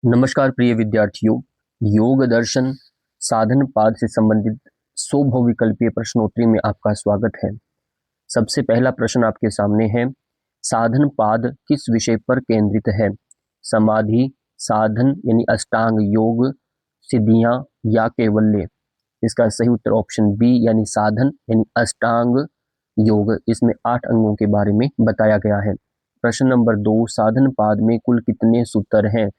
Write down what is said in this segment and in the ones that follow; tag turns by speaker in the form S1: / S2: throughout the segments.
S1: नमस्कार प्रिय विद्यार्थियों, योग दर्शन साधन पाद से संबंधित 100 बहुविकल्पीय प्रश्नोत्तरी में आपका स्वागत है। सबसे पहला प्रश्न आपके सामने है, साधन पाद किस विषय पर केंद्रित है? समाधि, साधन यानी अष्टांग योग, सिद्धियां या कैवल्य? इसका सही उत्तर ऑप्शन बी यानी साधन यानी अष्टांग योग। इसमें 8 अंगों के बारे में बताया गया है। प्रश्न नंबर 2, साधन पाद में कुल कितने सूत्र हैं?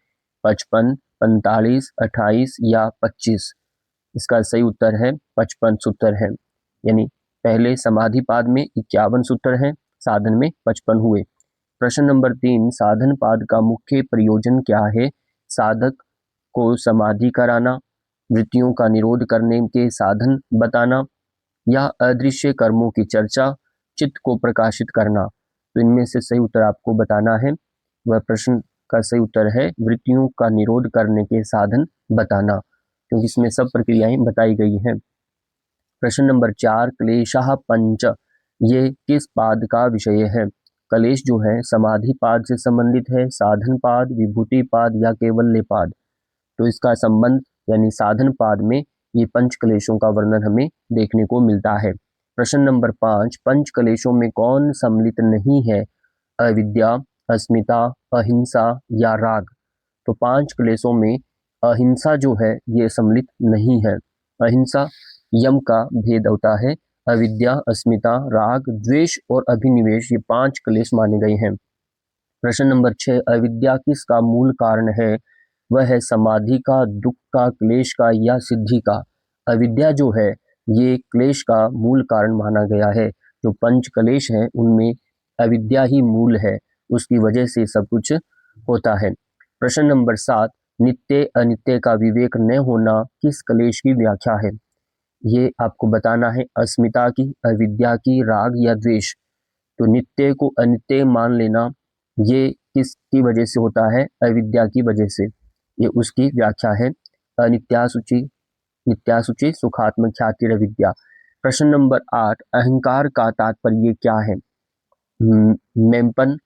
S1: 55, 45, 28 या 25? इसका सही उत्तर है 55 सूत्र है, यानी पहले समाधि पाद में 51 सूत्र हैं, साधन में 55 हुए। प्रश्न नंबर 3, साधन पाद का मुख्य प्रयोजन क्या है? साधक को समाधि कराना, वृत्तियों का निरोध करने के साधन बताना या अदृश्य कर्मों की चर्चा, चित्त को प्रकाशित करना। तो इनमें से सही उत्तर आपको बताना है। वह प्रश्न का सही उत्तर है वृत्तियों का निरोध करने के साधन बताना, क्योंकि इसमें सब प्रक्रियाएं बताई गई हैं। प्रश्न नंबर 4, क्लेशः पंच ये किस पाद का विषय है? क्लेश जो है समाधि पाद से संबंधित है, साधन पाद, विभूति पाद या कैवल्य पाद? तो इसका संबंध यानी साधन पाद में ये पंच क्लेशों का वर्णन हमें देखने को मिलता है। प्रश्न नंबर 5, पंच क्लेशों में कौन सम्मिलित नहीं है? अविद्या, अस्मिता, अहिंसा या राग? तो 5 क्लेशों में अहिंसा जो है ये सम्मिलित नहीं है। अहिंसा यम का भेद होता है। अविद्या, अस्मिता, राग, द्वेष और अभिनिवेश ये 5 क्लेश माने गए हैं। प्रश्न नंबर 6, अविद्या किसका मूल कारण है? वह है समाधि का, दुख का, क्लेश का या सिद्धि का? अविद्या जो है ये क्लेश का मूल कारण माना गया है। जो पंच क्लेश हैं उनमें अविद्या ही मूल है, उसकी वजह से सब कुछ होता है। प्रश्न नंबर 7, नित्य अनित्य का विवेक न होना किस क्लेश की व्याख्या है? ये आपको बताना है अस्मिता की, अविद्या की, राग या द्वेष। तो नित्य को अनित्य मान लेना ये किसकी वजह से होता है? अविद्या की वजह से। ये उसकी व्याख्या है। अनित्यासुचि, नित्यासुचि, सुखात्मक ख्याति अविद्या। प्रश्न नंबर 8, अहंकार का तात्पर्य क्या है? मेंपन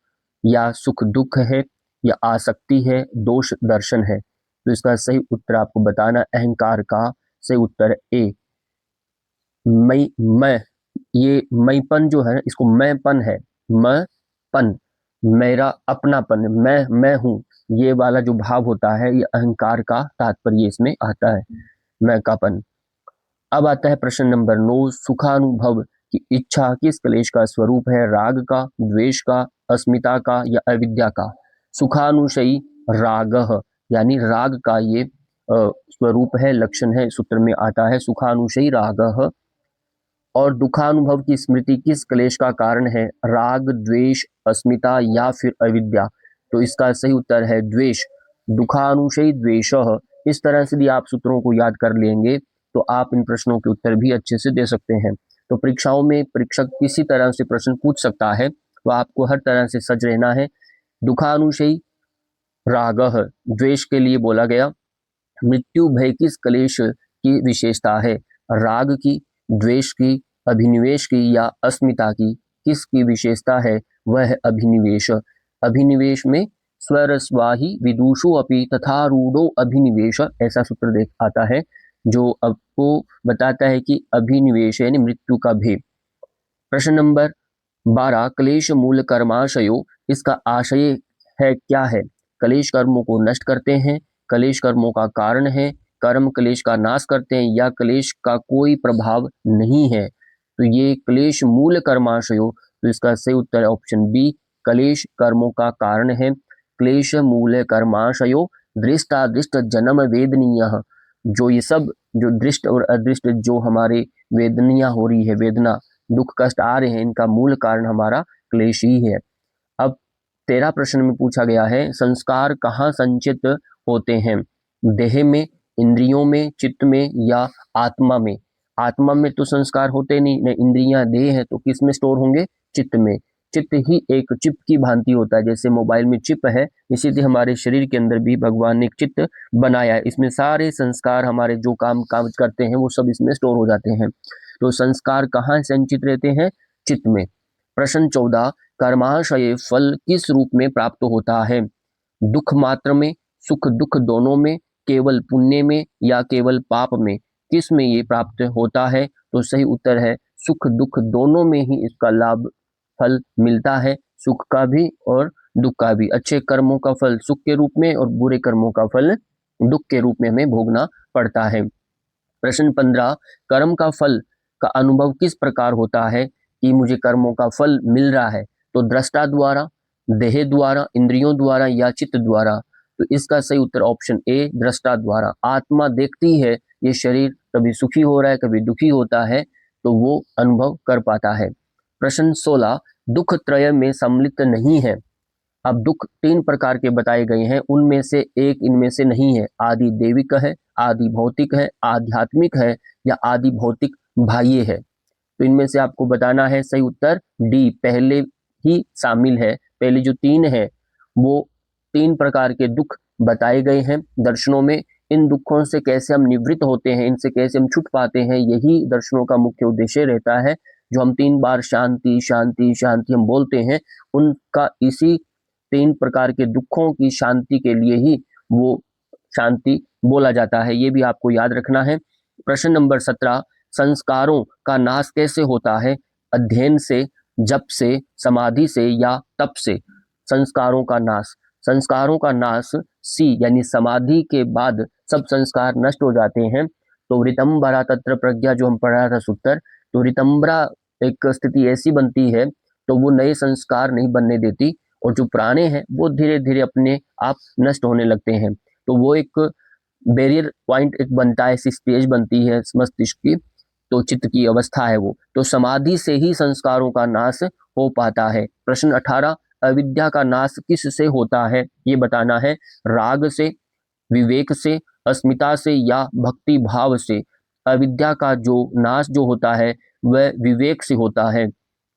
S1: या सुख दुख है या आसक्ति है, दोष दर्शन है? तो इसका सही उत्तर आपको बताना, अहंकार का सही उत्तर ए मैं ये मैंपन जो है इसको मैंपन है, मैंपन मेरा अपनापन, मैं हूँ, ये वाला जो भाव होता है ये अहंकार का तात्पर्य इसमें आता है, मैं कापन। अब आता है प्रश्न नंबर 9, सुखानुभव की इच्छा किस क्लेश का स्वरूप है? राग का, द्वेष का, अस्मिता का या अविद्या का? सुखानुशयी रागः यानी राग का ये स्वरूप है, लक्षण है, सूत्र में आता है सुखानुशयी रागः। और दुखानुभव की स्मृति किस क्लेश का कारण है? राग, द्वेष, अस्मिता या फिर अविद्या? तो इसका सही उत्तर है द्वेष, दुखानुशयी द्वेषः। इस तरह से यदि आप सूत्रों को याद कर लेंगे तो आप इन प्रश्नों के उत्तर भी अच्छे से दे सकते हैं। तो परीक्षाओं में परीक्षक किसी तरह से प्रश्न पूछ सकता है, तो आपको हर तरह से सज रहना है। दुखानुशयी रागः द्वेष के लिए बोला गया। मृत्यु भय किस क्लेश की विशेषता है? राग की, द्वेष की, अभिनिवेश की या अस्मिता की? किसकी विशेषता है? वह है अभिनिवेश। अभिनिवेश में स्वरस्वाही विदुषो अपि तथा रूढ़ो अभिनिवेश, ऐसा सूत्र देख आता है जो आपको बताता है कि अभिनिवेश यानी मृत्यु का भय। प्रश्न नंबर 12, क्लेश मूल कर्माशयो इसका आशय है क्या है? क्लेश कर्मों को नष्ट करते हैं, क्लेश कर्मों का कारण है, कर्म क्लेश का नाश करते हैं या क्लेश का कोई प्रभाव नहीं है? तो ये क्लेश मूल कर्माशयो, तो इसका सही उत्तर है ऑप्शन बी, क्लेश कर्मों का कारण है। क्लेश मूल कर्माशयो दृष्टादृष्ट जन्म वेदनीय, जो ये सब जो दृष्ट और अदृष्ट जो हमारे वेदनीय हो रही है, वेदना दुख कष्ट आ रहे हैं, इनका मूल कारण हमारा क्लेश ही है। अब 13 प्रश्न में पूछा गया है, संस्कार कहाँ संचित होते हैं? देह में, इंद्रियों में, चित्त में या आत्मा में? आत्मा में तो संस्कार होते नहीं, न इंद्रियां देह है, तो किस में स्टोर होंगे? चित्त में। चित्त ही एक चिप की भांति होता है, जैसे मोबाइल में चिप है, इसी तरह हमारे शरीर के अंदर भी भगवान ने एक चित्त बनाया है, इसमें सारे संस्कार हमारे जो काम करते हैं वो सब इसमें स्टोर हो जाते हैं। तो संस्कार कहाँ संचित रहते हैं? चित्त में। प्रश्न 14, कर्माशय फल किस रूप में प्राप्त होता है? दुख मात्र में, सुख दुख दोनों में, केवल पुण्य में या केवल पाप में, किस में ये प्राप्त होता है? तो सही उत्तर है सुख दुख दोनों में ही इसका लाभ फल मिलता है, सुख का भी और दुख का भी। अच्छे कर्मों का फल सुख के रूप में और बुरे कर्मों का फल दुख के रूप में हमें भोगना पड़ता है। प्रश्न 15, कर्म का फल का अनुभव किस प्रकार होता है कि मुझे कर्मों का फल मिल रहा है? तो दृष्टा द्वारा, देह द्वारा, इंद्रियों द्वारा या चित्त द्वारा? तो इसका सही उत्तर ऑप्शन ए दृष्टा द्वारा। आत्मा देखती है ये शरीर कभी सुखी हो रहा है कभी दुखी होता है, तो वो अनुभव कर पाता है। प्रश्न 16, दुख त्रय में सम्मिलित नहीं है। अब दुख 3 प्रकार के बताए गए हैं, उनमें से एक इनमें से नहीं है। आदि देविक है, आदि भौतिक है, आध्यात्मिक है या आदि भौतिक बाह्य है। तो इनमें से आपको बताना है सही उत्तर डी पहले ही शामिल है। पहले जो 3 है वो 3 प्रकार के दुख बताए गए हैं दर्शनों में। इन दुखों से कैसे हम निवृत्त होते हैं, इनसे कैसे हम छूट पाते हैं, यही दर्शनों का मुख्य उद्देश्य रहता है। जो हम 3 बार शांति शांति शांति हम बोलते हैं, उनका इसी 3 प्रकार के दुखों की शांति के लिए ही वो शांति बोला जाता है, ये भी आपको याद रखना है। प्रश्न नंबर 17, संस्कारों का नाश कैसे होता है? अध्ययन से, जप से, समाधि से या तप से? संस्कारों का नाश, संस्कारों का नाश सी यानी समाधि के बाद सब संस्कार नष्ट हो जाते हैं। तो ऋतंबरा तत्र प्रज्ञा जो हम पढ़ रहा था सूत्र, तो ऋतंबरा एक स्थिति ऐसी बनती है तो वो नए संस्कार नहीं बनने देती और जो पुराने हैं वो धीरे धीरे अपने आप नष्ट होने लगते हैं। तो वो एक बैरियर पॉइंट एक बनता है, ऐसी स्टेज बनती है मस्तिष्क की, तो चित्त की अवस्था है वो। तो समाधि से ही संस्कारों का नाश हो पाता है। प्रश्न 18, अविद्या का नाश किस से होता है? ये बताना है। राग से, विवेक से, अस्मिता से या भक्ति भाव से? अविद्या का जो नाश जो होता है वह विवेक से होता है।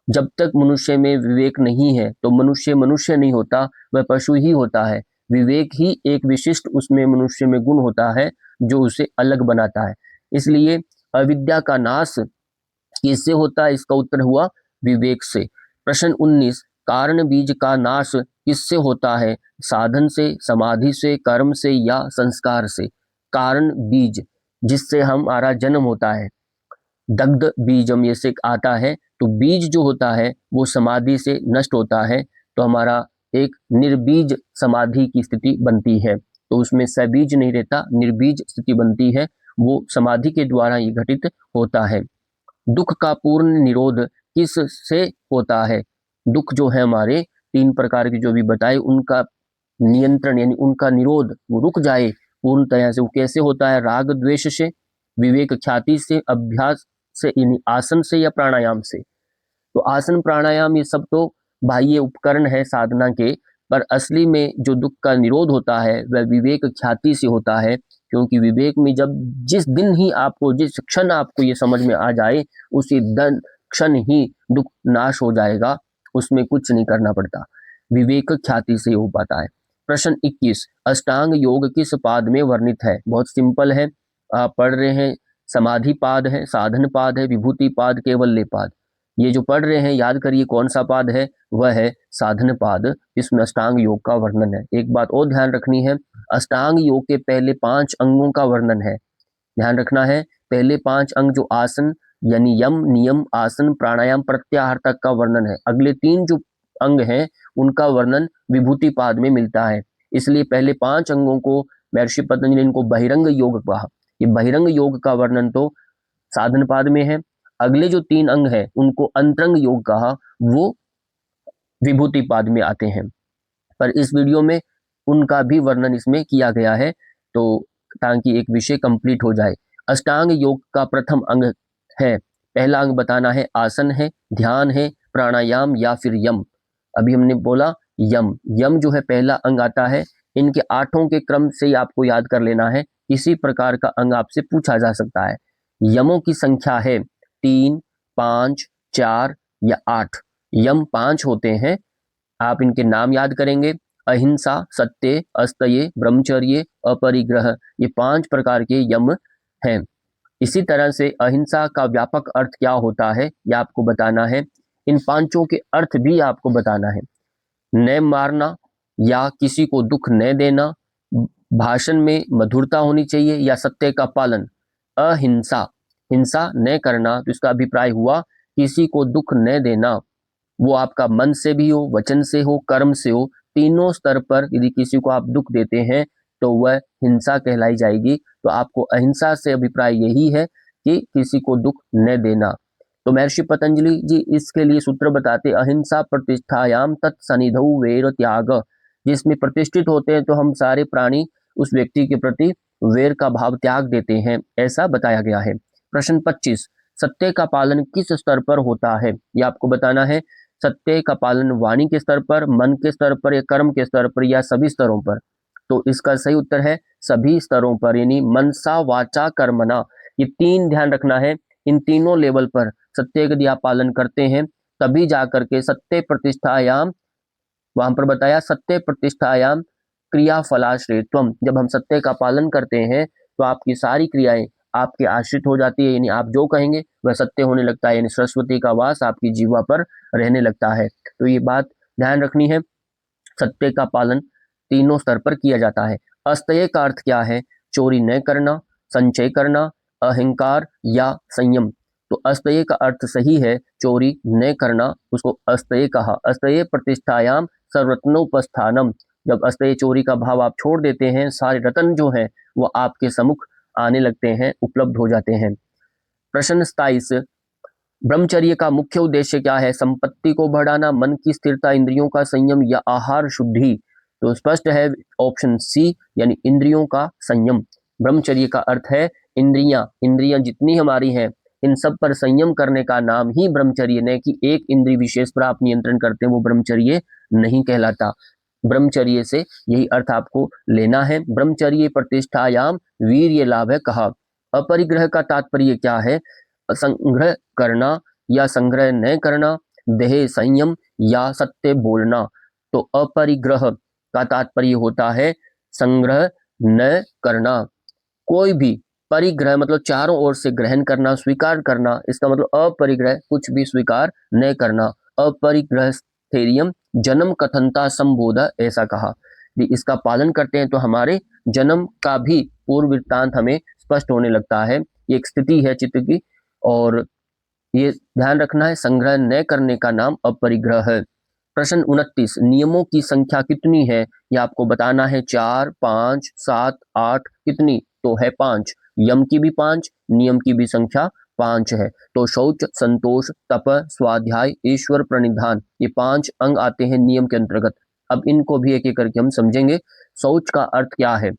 S1: जब तक मनुष्य में विवेक नहीं है तो मनुष्य मनुष्य नहीं होता, वह पशु ही होता है। विवेक ही एक विशिष्ट उसमें मनुष्य में गुण होता है जो उसे अलग बनाता है। इसलिए अविद्या का नाश किससे होता है? इसका उत्तर हुआ विवेक से। प्रश्न 19, कारण बीज का नाश किससे होता है? साधन से, समाधि से, कर्म से या संस्कार से? कारण बीज जिससे हमारा जन्म होता है, दग्ध बीजम ये से आता है, तो बीज जो होता है वो समाधि से नष्ट होता है, तो हमारा एक निर्बीज समाधि की स्थिति बनती है। तो उसमें सबीज नहीं रहता, निर्बीज स्थिति बनती है, वो समाधि के द्वारा ये घटित होता है। दुख का पूर्ण निरोध किस से होता है? दुख जो है हमारे 3 प्रकार के जो भी बताए उनका नियंत्रण यानी उनका निरोध वो रुक जाए पूर्णतया से, वो कैसे होता है? राग द्वेष से, विवेक ख्याति से, अभ्यास से यानी आसन से या प्राणायाम से? तो आसन प्राणायाम ये सब तो बाह्य उपकरण है साधना के, पर असली में जो दुख का निरोध होता है वह विवेक ख्याति से होता है। क्योंकि विवेक में जब जिस दिन ही आपको, जिस क्षण आपको ये समझ में आ जाए, उसी दिन क्षण ही दुख नाश हो जाएगा, उसमें कुछ नहीं करना पड़ता, विवेक ख्याति से हो पाता है। प्रश्न 21, अष्टांग योग किस पाद में वर्णित है? बहुत सिंपल है, आप पढ़ रहे हैं, समाधि पाद है, साधन पाद है, विभूति पाद, केवल्य पाद। ये जो पढ़ रहे हैं याद करिए कौन सा पाद है, वह है साधन पाद, इसमें अष्टांग योग का वर्णन है। एक बात और ध्यान रखनी है, अष्टांग योग के पहले 5 अंगों का वर्णन है, ध्यान रखना है। पहले 5 अंग जो आसन यानी यम, नियम, आसन, प्राणायाम, प्रत्याहार तक का वर्णन है। अगले 3 जो अंग हैं उनका वर्णन विभूति पाद में मिलता है। इसलिए पहले 5 अंगों को महर्षि पतंजलि ने इनको बहिरंग योग कहा। ये बहिरंग योग का वर्णन तो साधन पाद में है। अगले जो 3 अंग हैं उनको अंतरंग योग कहा, वो विभूति पाद में आते हैं। पर इस वीडियो में उनका भी वर्णन इसमें किया गया है, तो ताकि एक विषय कंप्लीट हो जाए। अष्टांग योग का प्रथम अंग है, पहला अंग बताना है, आसन है, ध्यान है, प्राणायाम या फिर यम। अभी हमने बोला यम, यम जो है पहला अंग आता है। इनके 8 के क्रम से ही आपको याद कर लेना है, किसी प्रकार का अंग आपसे पूछा जा सकता है। यमों की संख्या है 3, 5, 4 या 8। यम 5 होते हैं, आप इनके नाम याद करेंगे, अहिंसा, सत्य, अस्तये, ब्रह्मचर्य, अपरिग्रह, ये 5 प्रकार के यम हैं। इसी तरह से अहिंसा का व्यापक अर्थ क्या होता है यह आपको बताना है। इन 5 के अर्थ भी आपको बताना है। न मारना या किसी को दुख न देना, भाषण में मधुरता होनी चाहिए या सत्य का पालन। अहिंसा, हिंसा न करना, तो इसका अभिप्राय हुआ किसी को दुख न देना, वो आपका मन से भी हो, वचन से हो, कर्म से हो, तीनों स्तर पर यदि किसी को आप दुख देते हैं तो वह हिंसा कहलाई जाएगी। तो आपको अहिंसा से अभिप्राय यही है कि किसी को दुख न देना। तो महर्षि पतंजलि जी इसके लिए सूत्र बताते, अहिंसा प्रतिष्ठायाम तत्सनिधौ वैर त्याग, जिसमें प्रतिष्ठित होते हैं तो हम सारे प्राणी उस व्यक्ति के प्रति वैर का भाव त्याग देते हैं, ऐसा बताया गया है। प्रश्न 25, सत्य का पालन किस स्तर पर होता है? यह आपको बताना है। सत्य का पालन वाणी के स्तर पर, मन के स्तर पर, या कर्म के स्तर पर, या सभी स्तरों पर? तो इसका सही उत्तर है सभी स्तरों पर, यानी मनसा वाचा कर्मणा, ये तीन ध्यान रखना है। इन तीनों लेवल पर सत्य यदि आप पालन करते हैं तभी जाकर के सत्य प्रतिष्ठायाम, वहां पर बताया सत्य प्रतिष्ठायाम क्रिया फलाश्रयत्वम, जब हम सत्य का पालन करते हैं तो आपकी सारी क्रियाएं आपके आश्रित हो जाती है, यानी आप जो कहेंगे वह सत्य होने लगता है, यानी सरस्वती का वास आपकी जीवा पर रहने लगता है। तो ये बात ध्यान रखनी है, सत्य का पालन तीनों स्तर पर किया जाता है। अस्तेय का अर्थ क्या है? चोरी न करना, संचय करना, अहंकार या संयम। तो अस्तेय का अर्थ सही है चोरी न करना, उसको अस्तेय कहा। अस्तेय प्रतिष्ठायाम सर्वरत्नोपस्थानम, जब अस्तेय चोरी का भाव आप छोड़ देते हैं, सारे रत्न जो है वो आपके सम्मुख आने लगते हैं, उपलब्ध हो जाते हैं। प्रश्न 27, ब्रह्मचर्य का मुख्य उद्देश्य क्या है? संपत्ति को बढ़ाना, मन की स्थिरता, इंद्रियों का संयम या आहार शुद्धि? तो स्पष्ट है ऑप्शन सी, यानी इंद्रियों का संयम। ब्रह्मचर्य का अर्थ है इंद्रियां, इंद्रियां जितनी हमारी हैं इन सब पर संयम करने का नाम ही ब्रह्मचर्य, न कि एक इंद्रिय विशेष पर आप नियंत्रण करते हैं वो ब्रह्मचर्य नहीं कहलाता। ब्रह्मचर्य से यही अर्थ आपको लेना है। ब्रह्मचर्य प्रतिष्ठायाम वीर्य लाभ है कहा। अपरिग्रह का तात्पर्य क्या है? संग्रह करना या संग्रह न करना, देह संयम या सत्य बोलना। तो अपरिग्रह का तात्पर्य होता है संग्रह न करना, कोई भी परिग्रह मतलब चारों ओर से ग्रहण करना, स्वीकार करना, इसका मतलब अपरिग्रह कुछ भी स्वीकार न करना। अपरिग्रह स्थैर्यम जन्म कथनता संबोध, ऐसा कहा। इसका पालन करते हैं तो हमारे जन्म का भी पूर्व वृत्तांत हमें स्पष्ट होने लगता है, ये एक स्थिति है चित्त की, और ये ध्यान रखना है संग्रह न करने का नाम अपरिग्रह है। प्रश्न 29, नियमों की संख्या कितनी है? ये आपको बताना है। 4, 5, 7, 8, कितनी? तो है 5। यम की भी 5, नियम की भी संख्या 5 है। तो शौच, संतोष, तप, स्वाध्याय, ईश्वर प्रणिधान, ये 5 अंग आते हैं नियम के अंतर्गत। अब इनको भी एक एक करके हम समझेंगे। शौच का अर्थ क्या है?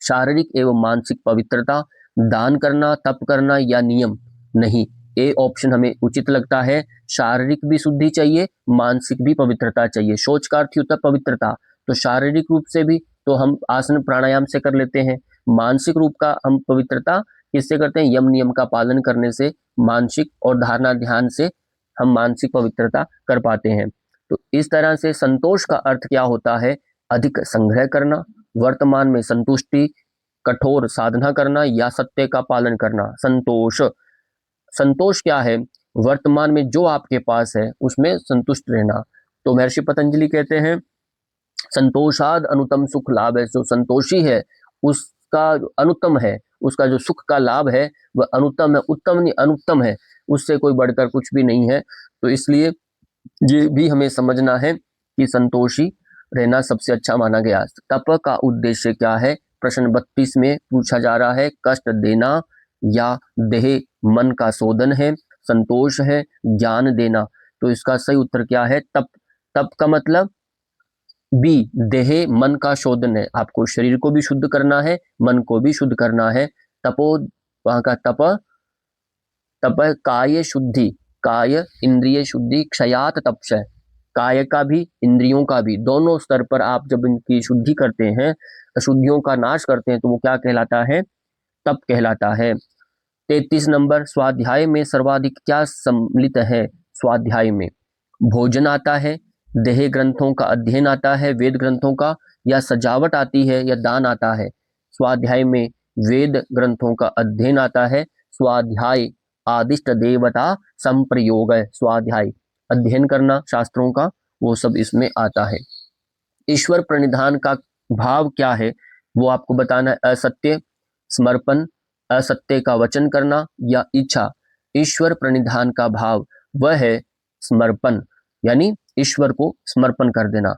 S1: शारीरिक एवं मानसिक पवित्रता, दान करना, तप करना या नियम? नहीं, ए ऑप्शन हमें उचित लगता है। शारीरिक भी शुद्धि चाहिए, मानसिक भी पवित्रता चाहिए। शौच का अर्थ होता है पवित्रता, तो शारीरिक रूप से भी तो हम आसन प्राणायाम से कर लेते हैं, मानसिक रूप का हम पवित्रता किससे करते हैं? यम नियम का पालन करने से, मानसिक और धारणा ध्यान से हम मानसिक पवित्रता कर पाते हैं। तो इस तरह से संतोष का अर्थ क्या होता है? अधिक संग्रह करना, वर्तमान में संतुष्टि, कठोर साधना करना या सत्य का पालन करना। संतोष, संतोष क्या है? वर्तमान में जो आपके पास है उसमें संतुष्ट रहना। तो महर्षि पतंजलि कहते हैं संतोषाद अनुतम सुख लाभ है। जो संतोषी है उसका अनुत्तम है, उसका जो सुख का लाभ है वह अनुत्तम है, उत्तम नहीं अनुत्तम है, उससे कोई बढ़कर कुछ भी नहीं है। तो इसलिए ये भी हमें समझना है कि संतोषी रहना सबसे अच्छा माना गया। तप का उद्देश्य क्या है? प्रश्न 32 में पूछा जा रहा है। कष्ट देना या देह मन का शोधन है, संतोष है, ज्ञान देना। तो इसका सही उत्तर क्या है? तप। तप का मतलब बी, देह मन का शोधन है, आपको शरीर को भी शुद्ध करना है, मन को भी शुद्ध करना है। तपो, वहां का तप, तप काय शुद्धि, काय इंद्रिय शुद्धि, क्षयात तपश, काय का भी इंद्रियों का भी, दोनों स्तर पर आप जब इनकी शुद्धि करते हैं, अशुद्धियों का नाश करते हैं, तो वो क्या कहलाता है? तप कहलाता है। 33 नंबर, स्वाध्याय में सर्वाधिक क्या सम्मिलित है? स्वाध्याय में भोजन आता है, देह ग्रंथों का अध्ययन आता है, वेद ग्रंथों का, या सजावट आती है, या दान आता है? स्वाध्याय में वेद ग्रंथों का अध्ययन आता है। स्वाध्याय आदिष्ट देवता संप्रयोग है, स्वाध्याय अध्ययन करना शास्त्रों का, वो सब इसमें आता है। ईश्वर प्रणिधान का भाव क्या है? वो आपको बताना है असत्य, समर्पण, असत्य का वचन करना या इच्छा। ईश्वर प्रणिधान का भाव वह है समर्पण, यानी ईश्वर को समर्पण कर देना।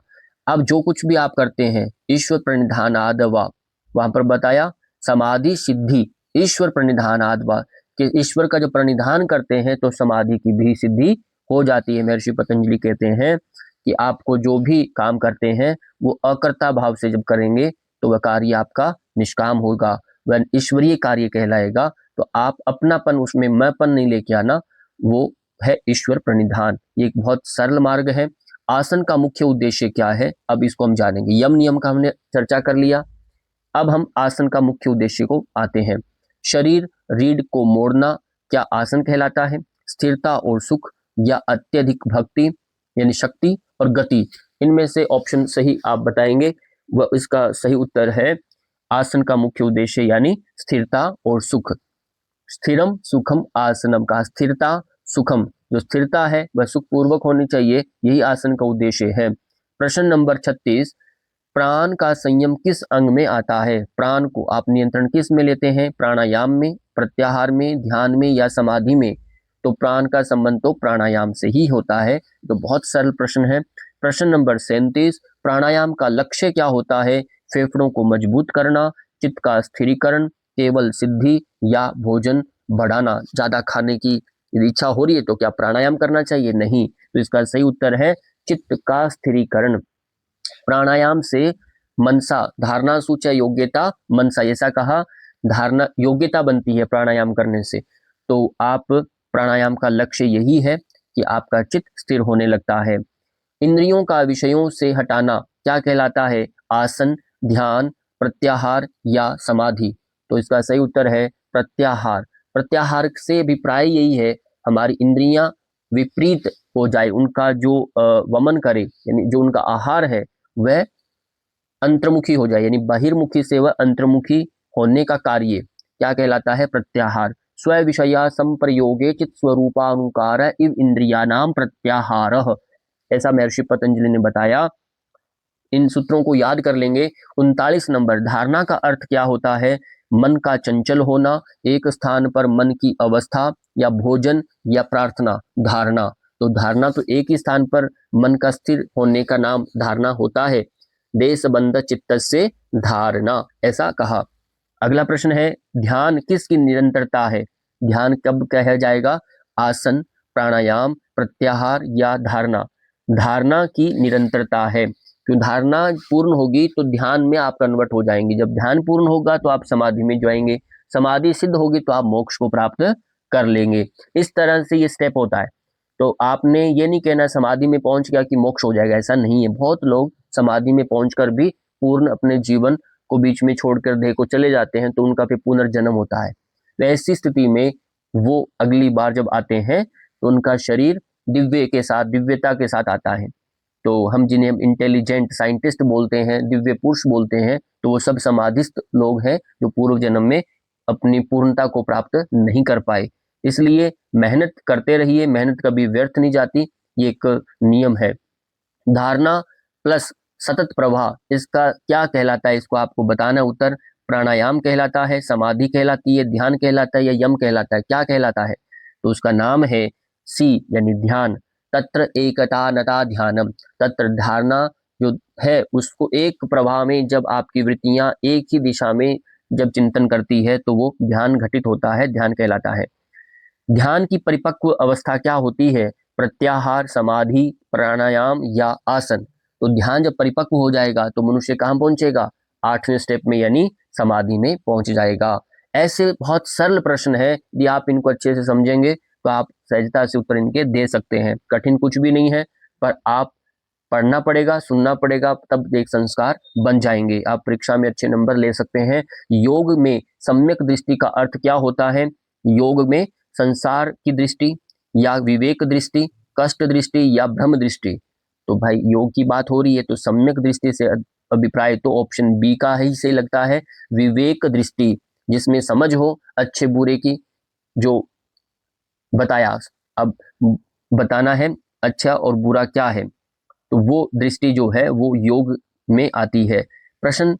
S1: अब जो कुछ भी आप करते हैं ईश्वर प्रणिधान आदवा, वहां पर बताया समाधि सिद्धि ईश्वर प्रणिधान आदवा, कि ईश्वर का जो प्रणिधान करते हैं तो समाधि की भी सिद्धि हो जाती है। महर्षि पतंजलि कहते हैं कि आपको जो भी काम करते हैं वो अकर्ता भाव से जब करेंगे तो वह कार्य आपका निष्काम होगा, वह ईश्वरीय कार्य कहलाएगा। तो आप अपनापन उसमें मैंपन नहीं लेके आना, वो है ईश्वर प्रणिधान। ये एक बहुत सरल मार्ग है। आसन का मुख्य उद्देश्य क्या है, अब इसको हम जानेंगे। यम नियम का हमने चर्चा कर लिया, अब हम आसन का मुख्य उद्देश्य को आते हैं। शरीर रीढ़ को मोड़ना क्या आसन कहलाता है? स्थिरता और सुख या अत्यधिक भक्ति यानी शक्ति और गति, इनमें से ऑप्शन सही आप बताएंगे। वह इसका सही उत्तर है आसन का मुख्य उद्देश्य यानी स्थिरता और सुख। स्थिरम सुखम आसनम का, स्थिरता सुखम, जो स्थिरता है वह सुखपूर्वक होनी चाहिए, यही आसन का उद्देश्य है। प्रश्न नंबर 36, प्राण का संयम किस अंग में आता है? प्राण को आप नियंत्रण किस में लेते हैं? प्राणायाम में, प्रत्याहार में, ध्यान में या समाधि में? तो प्राण का संबंध तो प्राणायाम से ही होता है। तो बहुत सरल प्रश्न है। प्रश्न नंबर 37, प्राणायाम का लक्ष्य क्या होता है? फेफड़ों को मजबूत करना, चित्त का स्थिरीकरण, केवल सिद्धि या भोजन बढ़ाना? ज्यादा खाने की इच्छा हो रही है तो क्या प्राणायाम करना चाहिए? नहीं। तो इसका सही उत्तर है चित्त का स्थिरीकरण। प्राणायाम से मनसा, धारणा सूच योग्यता मनसा, ऐसा कहा, धारणा योग्यता बनती है प्राणायाम करने से। तो आप प्राणायाम का लक्ष्य यही है कि आपका चित्त स्थिर होने लगता है। इंद्रियों का विषयों से हटाना क्या कहलाता है? आसन, ध्यान, प्रत्याहार या समाधि? तो इसका सही उत्तर है प्रत्याहार। प्रत्याहार से अभिप्राय यही है हमारी इंद्रियां विपरीत हो जाए, उनका जो वमन करे यानी जो उनका आहार है वह अंतर्मुखी हो जाए, यानी बहिर्मुखी से वह अंतर्मुखी होने का कार्य क्या कहलाता है? प्रत्याहार। स्व विषया संप्रयोगे चित स्वरूपानुकार इव इंद्रियानाम प्रत्याहारः, ऐसा महर्षि पतंजलि ने बताया। इन सूत्रों को याद कर लेंगे। 39 नंबर, धारणा का अर्थ क्या होता है? मन का चंचल होना, एक स्थान पर मन की अवस्था या भोजन या प्रार्थना। धारणा, तो धारणा तो एक ही स्थान पर मन का स्थिर होने का नाम धारणा होता है। देशबंध चित्तस्य धारणा, ऐसा कहा। अगला प्रश्न है, ध्यान किसकी निरंतरता है? ध्यान कब कहा जाएगा? आसन, प्राणायाम, प्रत्याहार या धारणा? धारणा की निरंतरता है, क्यों? धारणा पूर्ण होगी तो ध्यान में आप कन्वर्ट हो जाएंगे, जब ध्यान पूर्ण होगा तो आप समाधि में जाएंगे, समाधि सिद्ध होगी तो आप मोक्ष को प्राप्त कर लेंगे। इस तरह से ये स्टेप होता है। तो आपने ये नहीं कहना समाधि में पहुंच गया कि मोक्ष हो जाएगा, ऐसा नहीं है। बहुत लोग समाधि में पहुंचकर भी पूर्ण अपने जीवन को बीच में छोड़कर देह को चले जाते हैं, तो उनका फिर पुनर्जन्म होता है। तो ऐसी स्थिति में वो अगली बार जब आते हैं तो उनका शरीर दिव्य के साथ, दिव्यता के साथ आता है। तो हम जिन्हें हम इंटेलिजेंट साइंटिस्ट बोलते हैं, दिव्य पुरुष बोलते हैं, तो वो सब समाधिस्थ लोग हैं जो पूर्व जन्म में अपनी पूर्णता को प्राप्त नहीं कर पाए। इसलिए मेहनत करते रहिए, मेहनत कभी व्यर्थ नहीं जाती, ये एक नियम है। धारणा प्लस सतत प्रवाह, इसका क्या कहलाता है? इसको आपको बताना है उत्तर। प्राणायाम कहलाता है, समाधि कहलाती है, ध्यान कहलाता है या यम कहलाता है? क्या कहलाता है? तो उसका नाम है सी यानी ध्यान। तत्र एकता नता ध्यानम, तत्र धारणा जो है उसको एक प्रवाह में जब आपकी वृत्तियां एक ही दिशा में जब चिंतन करती है तो वो ध्यान घटित होता है, ध्यान कहलाता है। ध्यान की परिपक्व अवस्था क्या होती है? प्रत्याहार, समाधि, प्राणायाम या आसन? तो ध्यान जब परिपक्व हो जाएगा तो मनुष्य कहाँ पहुंचेगा? 8वें स्टेप में यानी समाधि में पहुंच जाएगा। ऐसे बहुत सरल प्रश्न है, यदि आप इनको अच्छे से समझेंगे तो आप सहजता से उत्तर इनके दे सकते हैं। कठिन कुछ भी नहीं है, पर आप पढ़ना पड़ेगा, सुनना पड़ेगा, तब एक संस्कार बन जाएंगे। आप परीक्षा में अच्छे नंबर ले सकते हैं। योग में सम्यक दृष्टि का अर्थ क्या होता है? योग में संसार की दृष्टि या विवेक दृष्टि, कष्ट दृष्टि या ब्रह्म दृष्टि? तो भाई योग की बात हो रही है तो सम्यक दृष्टि से अभिप्राय तो ऑप्शन बी का ही सही लगता है, विवेक दृष्टि, जिसमें समझ हो अच्छे बुरे की, जो बताया। अब बताना है अच्छा और बुरा क्या है, तो वो दृष्टि जो है वो योग में आती है। प्रश्न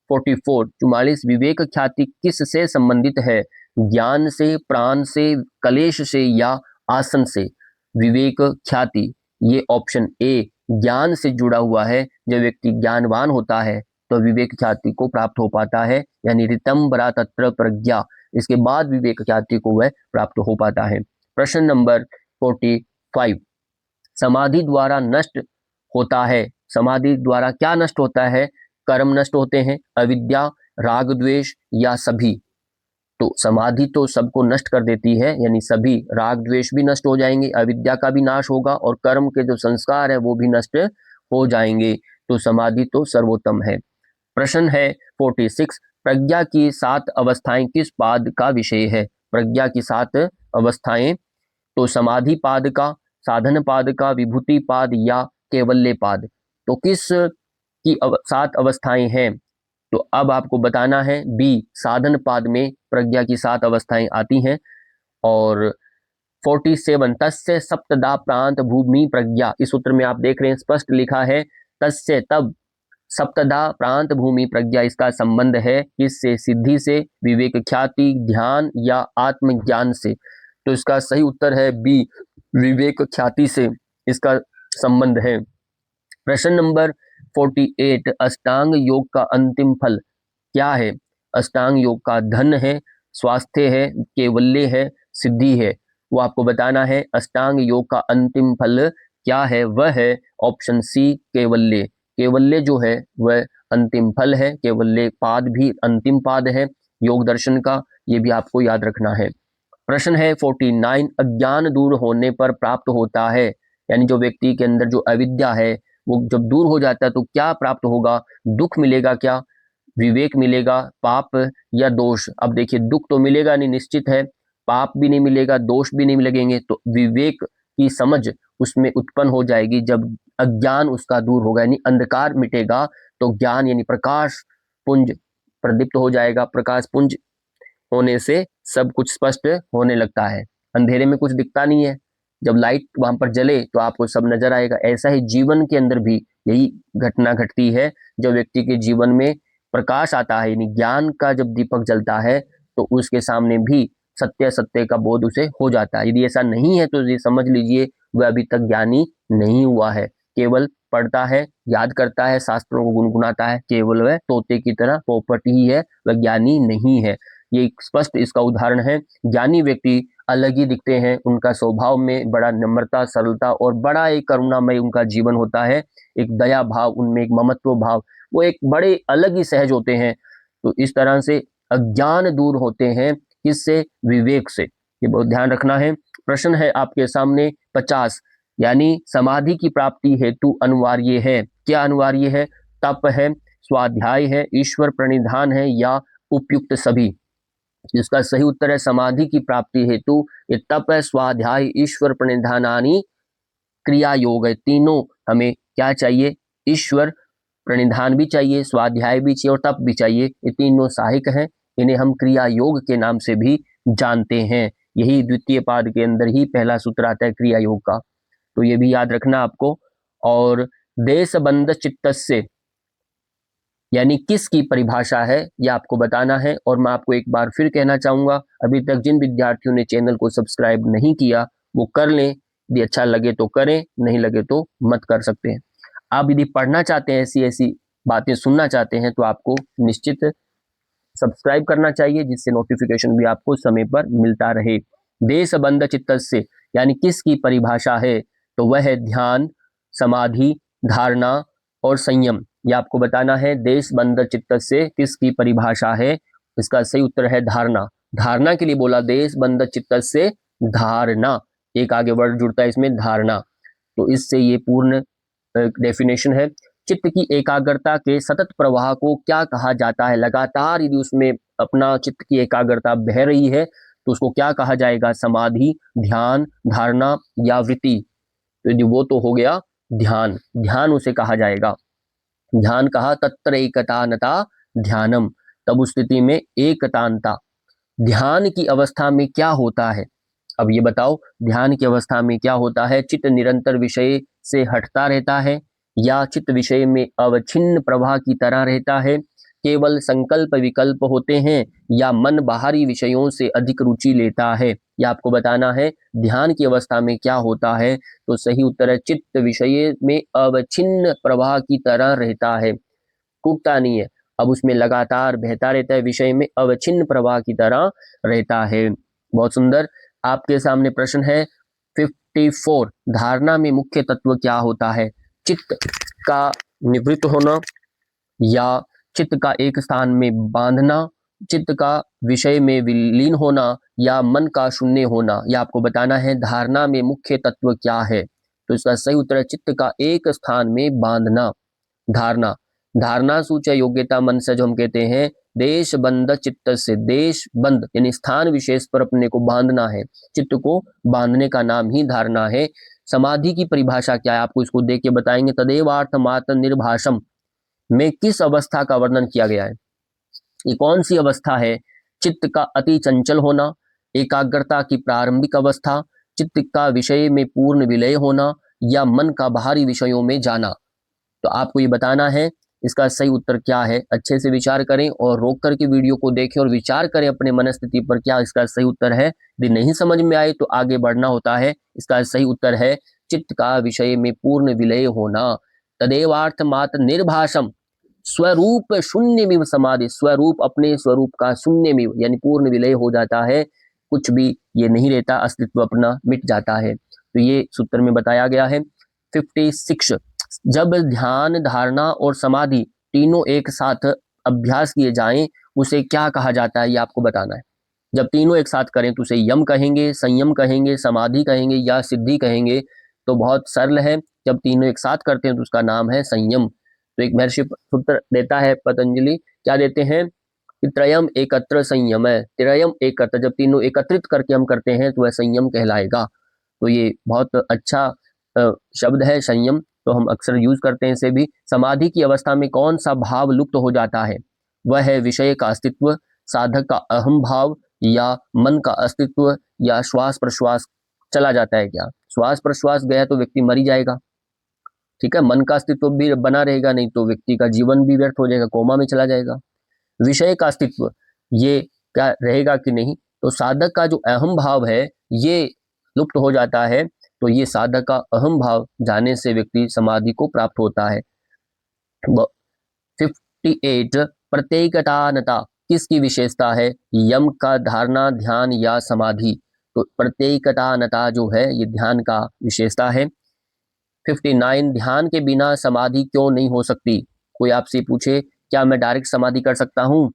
S1: 44 विवेक ख्याति किस से संबंधित है? ज्ञान से, प्राण से, कलेश से या आसन से? विवेक ख्याति, ये ऑप्शन ए ज्ञान से जुड़ा हुआ है। जब व्यक्ति ज्ञानवान होता है तो विवेक ख्याति को प्राप्त हो पाता है, यानी ऋतंबरा तत्र प्रज्ञा, इसके बाद विवेक ख्याति को वह प्राप्त हो पाता है। प्रश्न नंबर 45, समाधि द्वारा नष्ट होता है, समाधि द्वारा क्या नष्ट होता है? कर्म नष्ट होते हैं, अविद्या, राग द्वेष या सभी? तो समाधि तो सबको नष्ट कर देती है, यानी सभी, राग द्वेष भी नष्ट हो जाएंगे, अविद्या का भी नाश होगा और कर्म के जो संस्कार है वो भी नष्ट हो जाएंगे। तो समाधि तो सर्वोत्तम है। प्रश्न है 46, प्रज्ञा की 7 अवस्थाएं किस पाद का विषय है? प्रज्ञा की 7 अवस्थाएं, तो समाधि पाद का, साधन पाद का, विभूति पाद या केवल्य पाद? तो किस की 7 अवस्थाएं हैं? तो अब आपको बताना है बी, साधन पाद में प्रज्ञा की 7 अवस्थाएं आती हैं। और 47, तस्य सप्तदा प्रांत भूमि प्रज्ञा, इस सूत्र में आप देख रहे हैं स्पष्ट लिखा है तस्य, तब, सप्तदा प्रांत भूमि प्रज्ञा, इसका संबंध है किससे? सिद्धि से, विवेक ख्याति, ध्यान या आत्मज्ञान से? तो इसका सही उत्तर है बी, विवेक ख्याति से इसका संबंध है। प्रश्न नंबर 48, अष्टांग योग का अंतिम फल क्या है? अष्टांग योग का धन है, स्वास्थ्य है, कैवल्य है, सिद्धि है? वो आपको बताना है। अष्टांग योग का अंतिम फल क्या है? वह है ऑप्शन सी, कैवल्य। कैवल्य जो है वह अंतिम फल है, कैवल्य पाद भी अंतिम पाद है योग दर्शन का, ये भी आपको याद रखना है। प्रश्न है 49, अज्ञान दूर होने पर प्राप्त होता है, यानी जो व्यक्ति के अंदर जो अविद्या है वो जब दूर हो जाता है तो क्या प्राप्त होगा? दुख मिलेगा क्या, विवेक मिलेगा, पाप या दोष? अब देखिए, दुख तो मिलेगा नहीं निश्चित है, पाप भी नहीं मिलेगा, दोष भी नहीं लगेंगे, तो विवेक की समझ उसमें उत्पन्न हो जाएगी जब अज्ञान उसका दूर होगा, यानी अंधकार मिटेगा तो ज्ञान यानी प्रकाश पुंज प्रदीप्त हो जाएगा। प्रकाश पुंज होने से सब कुछ स्पष्ट होने लगता है, अंधेरे में कुछ दिखता नहीं है, जब लाइट वहां पर जले तो आपको सब नजर आएगा। ऐसा ही जीवन के अंदर भी यही घटना घटती है, जब व्यक्ति के जीवन में प्रकाश आता है, यानी ज्ञान का जब दीपक जलता है तो उसके सामने भी सत्य सत्य का बोध उसे हो जाता है। यदि ऐसा नहीं है तो ये समझ लीजिए वह अभी तक ज्ञानी नहीं हुआ है, केवल पढ़ता है, याद करता है, शास्त्रों को गुनगुनाता है, केवल वह तोते की तरह पोपट ही है, वह ज्ञानी नहीं है। ये स्पष्ट इसका उदाहरण है। ज्ञानी व्यक्ति अलग ही दिखते हैं, उनका स्वभाव में बड़ा नम्रता, सरलता और बड़ा एक करुणामय उनका जीवन होता है, एक दया भाव उनमें, एक ममत्व भाव, वो एक बड़े अलग ही सहज होते हैं। तो इस तरह से अज्ञान दूर होते हैं, किससे? विवेक से, ये बहुत ध्यान रखना है। प्रश्न है आपके सामने 50, यानी समाधि की प्राप्ति हेतु अनिवार्य है, क्या अनिवार्य है? तप है, स्वाध्याय है, ईश्वर प्रणिधान है या उपयुक्त सभी? इसका सही उत्तर है समाधि की प्राप्ति हेतु ये तप है, स्वाध्याय, ईश्वर प्रणिधानानि, क्रिया योग है। तीनों हमें क्या चाहिए? ईश्वर प्रणिधान भी चाहिए, स्वाध्याय भी चाहिए और तप भी चाहिए। ये तीनों सहायक हैं, इन्हें हम क्रिया योग के नाम से भी जानते हैं। यही द्वितीय पाद के अंदर ही पहला सूत्र आता है क्रिया योग का, तो ये भी याद रखना आपको। और देशबंध चित्तस्य यानी किसकी परिभाषा है, यह आपको बताना है। और मैं आपको एक बार फिर कहना चाहूंगा, अभी तक जिन विद्यार्थियों ने चैनल को सब्सक्राइब नहीं किया वो कर लें, यदि अच्छा लगे तो करें, नहीं लगे तो मत कर सकते हैं। आप यदि पढ़ना चाहते हैं, ऐसी ऐसी बातें सुनना चाहते हैं, तो आपको निश्चित सब्सक्राइब करना चाहिए, जिससे नोटिफिकेशन भी आपको समय पर मिलता रहे। देशबंध चित्तस्य यानी किसकी परिभाषा है? तो वह है ध्यान, समाधि, धारणा और संयम। ये आपको बताना है। देशबंध चित्तस्य किसकी परिभाषा है? इसका सही उत्तर है धारणा। धारणा के लिए बोला देशबंध चित्तस्य धारणा, एक आगे वर्ड जुड़ता है इसमें, धारणा। तो इससे ये पूर्ण डेफिनेशन है। चित्त की एकाग्रता के सतत प्रवाह को क्या कहा जाता है? लगातार यदि उसमें अपना चित्त की एकाग्रता बह रही है तो उसको क्या कहा जाएगा? समाधि, ध्यान, धारणा या वृत्ति? तो यदि वो तो हो गया ध्यान, ध्यान उसे कहा जाएगा। ध्यान कहा तत्र एकतानता ध्यानम, तब उस स्थिति में एकतानता। ध्यान की अवस्था में क्या होता है? अब ये बताओ, ध्यान की अवस्था में क्या होता है? चित्त निरंतर विषय से हटता रहता है या चित्त विषय में अवच्छिन्न प्रवाह की तरह रहता है? केवल संकल्प विकल्प होते हैं या मन बाहरी विषयों से अधिक रुचि लेता है? यह आपको बताना है। ध्यान की अवस्था में क्या होता है? तो सही उत्तर है चित्त विषय में अवच्छिन्न प्रवाह की तरह रहता है, टूटता नहीं है। अब उसमें लगातार बहता रहता है, विषय में अवच्छिन्न प्रवाह की तरह रहता है। बहुत सुंदर। आपके सामने प्रश्न है 54। धारणा में मुख्य तत्व क्या होता है? चित्त का निवृत्त होना या चित्त का एक स्थान में बांधना, चित्त का विषय में विलीन होना या मन का शून्य होना। यह आपको बताना है। धारणा में मुख्य तत्व क्या है? तो इसका सही उत्तर है चित्त का एक स्थान में बांधना। धारणा, धारणा सूच योग्यता मन से जो हम कहते हैं देश बंद चित्त से, देश बंद यानी स्थान विशेष पर अपने को बांधना है, चित्त को बांधने का नाम ही धारणा है। समाधि की परिभाषा क्या है? आपको इसको देख के बताएंगे। तदेवार्थ मात्र निर्भाषम में किस अवस्था का वर्णन किया गया है? ये कौन सी अवस्था है? चित्त का अति चंचल होना, एकाग्रता की प्रारंभिक अवस्था, चित्त का विषय में पूर्ण विलय होना या मन का बाहरी विषयों में जाना। तो आपको ये बताना है इसका सही उत्तर क्या है। अच्छे से विचार करें और रोक करके वीडियो को देखें और विचार करें अपने मनस्थिति पर, क्या इसका सही उत्तर है। यदि नहीं समझ में आए तो आगे बढ़ना होता है। इसका सही उत्तर है चित्त का विषय में पूर्ण विलय होना। तदेवार्थ मात्र निर्भाषम, स्वरूप शून्य में समाधि, स्वरूप अपने स्वरूप का शून्य में यानी पूर्ण विलय हो जाता है, कुछ भी ये नहीं रहता, अस्तित्व अपना मिट जाता है। तो ये सूत्र में बताया गया है। 56। जब ध्यान, धारणा और समाधि तीनों एक साथ अभ्यास किए जाएं उसे क्या कहा जाता है? ये आपको बताना है। जब तीनों एक साथ करें तो उसे यम कहेंगे, संयम कहेंगे, समाधि कहेंगे या सिद्धि कहेंगे? तो बहुत सरल है। जब तीनों एक साथ करते हैं तो उसका नाम है संयम। तो एक महर्षि सूत्र देता है पतंजलि, क्या देते हैं कि त्रयम एकत्र संयम है। त्रयम एकत्र, जब तीनों एकत्रित करके हम करते हैं तो वह संयम कहलाएगा। तो ये बहुत अच्छा शब्द है संयम, तो हम अक्सर यूज करते हैं इसे भी। समाधि की अवस्था में कौन सा भाव लुप्त हो जाता है? वह है विषय का अस्तित्व, साधक का अहम भाव या मन का अस्तित्व या श्वास प्रश्वास चला जाता है। क्या श्वास प्रश्वास गया तो व्यक्ति मर ही जाएगा, ठीक है। मन का अस्तित्व भी बना रहेगा, नहीं तो व्यक्ति का जीवन भी व्यर्थ हो जाएगा, कोमा में चला जाएगा। विषय का अस्तित्व ये क्या रहेगा कि नहीं? तो साधक का जो अहम भाव है ये लुप्त हो जाता है। तो ये साधक का अहम भाव जाने से व्यक्ति समाधि को प्राप्त होता है। 58। प्रत्येकतानता किसकी विशेषता है? यम का, धारणा, ध्यान या समाधि? तो प्रत्येकतानता जो है ये ध्यान का विशेषता है। 59। ध्यान के बिना समाधि क्यों नहीं हो सकती? कोई आपसे पूछे क्या मैं डायरेक्ट समाधि कर सकता हूँ,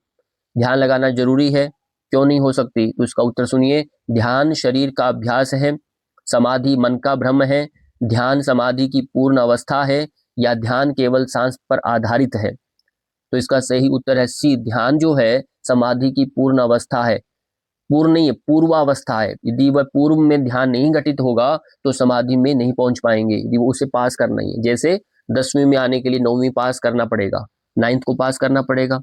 S1: ध्यान लगाना जरूरी है, क्यों नहीं हो सकती? तो इसका उत्तर सुनिए। ध्यान शरीर का अभ्यास है, समाधि मन का भ्रम है, ध्यान समाधि की पूर्ण अवस्था है या ध्यान केवल सांस पर आधारित है? तो इसका सही उत्तर है सी, ध्यान जो है समाधि की पूर्ण अवस्था है। पूर्ण नहीं है, पूर्वावस्था है। यदि वह पूर्व में ध्यान नहीं घटित होगा तो समाधि में नहीं पहुंच पाएंगे। यदि वो उसे पास करना ही है, जैसे 10वीं में आने के लिए 9वीं पास करना पड़ेगा, 9th को पास करना पड़ेगा,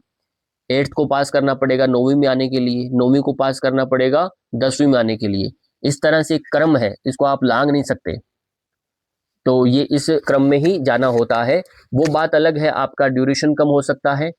S1: 8th को पास करना पड़ेगा 9वीं में आने के लिए, 9वीं को पास करना पड़ेगा 10वीं में आने के लिए। इस तरह से एक क्रम है, इसको आप लांग नहीं सकते। तो ये इस क्रम में ही जाना होता है। वो बात अलग है, आपका ड्यूरेशन कम हो सकता है,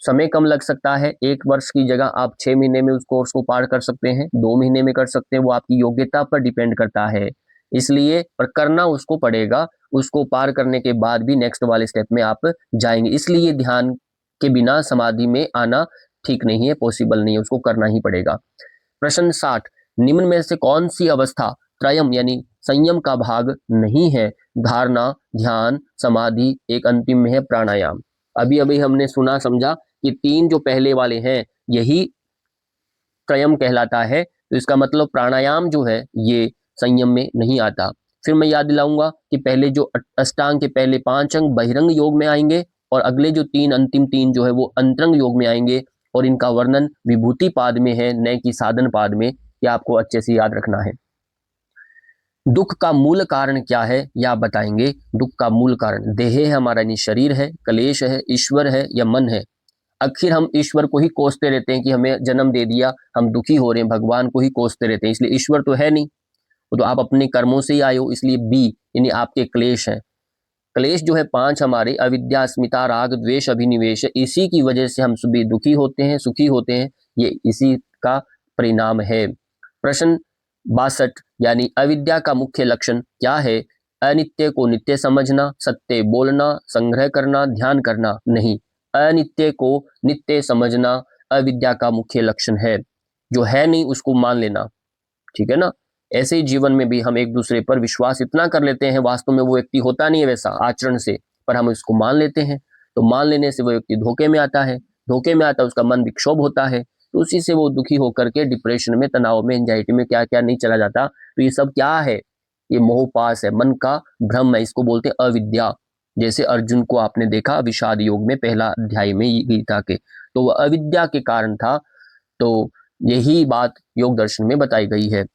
S1: समय कम लग सकता है। 1 वर्ष की जगह आप 6 महीने में उस कोर्स को पार कर सकते हैं, 2 महीने में कर सकते हैं, वो आपकी योग्यता पर डिपेंड करता है। इसलिए पर करना उसको पड़ेगा, उसको पार करने के बाद भी नेक्स्ट वाले स्टेप में आप जाएंगे। इसलिए ध्यान के बिना समाधि में आना ठीक नहीं है, पॉसिबल नहीं है, उसको करना ही पड़ेगा। प्रश्न 60। निम्न में से कौन सी अवस्था त्रयम यानी संयम का भाग नहीं है? धारणा, ध्यान, समाधि, एक अंतिम में है प्राणायाम। अभी अभी हमने सुना समझा कि 3 जो पहले वाले हैं यही त्रयम कहलाता है। तो इसका मतलब प्राणायाम जो है ये संयम में नहीं आता। फिर मैं याद दिलाऊंगा कि पहले जो अष्टांग के पहले 5 अंग बहिरंग योग में आएंगे और अगले जो 3 अंतिम 3 जो है वो अंतरंग योग में आएंगे, और इनका वर्णन विभूति पाद में है, न कि साधन पाद में। यह आपको अच्छे से याद रखना है। दुख का मूल कारण क्या है, या बताएंगे। दुख का मूल कारण देह है हमारा, यानी शरीर है, क्लेश है, ईश्वर है या मन है? आखिर हम ईश्वर को ही कोसते रहते हैं कि हमें जन्म दे दिया, हम दुखी हो रहे हैं, भगवान को ही कोसते रहते हैं, इसलिए ईश्वर तो है नहीं, वो तो आप अपने कर्मों से ही आए हो। इसलिए बी यानी आपके क्लेश हैं। क्लेश जो है 5 हमारे अविद्या, अस्मिता, राग, द्वेष, अभिनिवेश, इसी की वजह से हम सभी दुखी होते हैं, सुखी होते हैं, ये इसी का परिणाम है। प्रश्न 62 यानी अविद्या का मुख्य लक्षण क्या है? अनित्य को नित्य समझना, सत्य बोलना, संग्रह करना, ध्यान करना नहीं। अनित्य को नित्य समझना अविद्या का मुख्य लक्षण है। जो है नहीं उसको मान लेना, ठीक है ना। ऐसे ही जीवन में भी हम एक दूसरे पर विश्वास इतना कर लेते हैं, वास्तव में वो व्यक्ति होता नहीं है वैसा आचरण से, पर हम इसको मान लेते हैं। तो मान लेने से वो व्यक्ति धोखे में आता है, धोखे में आता है, उसका मन विक्षोभ होता है, तो उसी से वो दुखी होकर के डिप्रेशन में, तनाव में, एंजाइटी में, क्या क्या नहीं चला जाता। तो ये सब क्या है? ये मोहपाश है, मन का भ्रम है, इसको बोलते हैं अविद्या। जैसे अर्जुन को आपने देखा विषाद योग में पहला अध्याय में गीता के, तो वह अविद्या के कारण था। तो यही बात योग दर्शन में बताई गई है।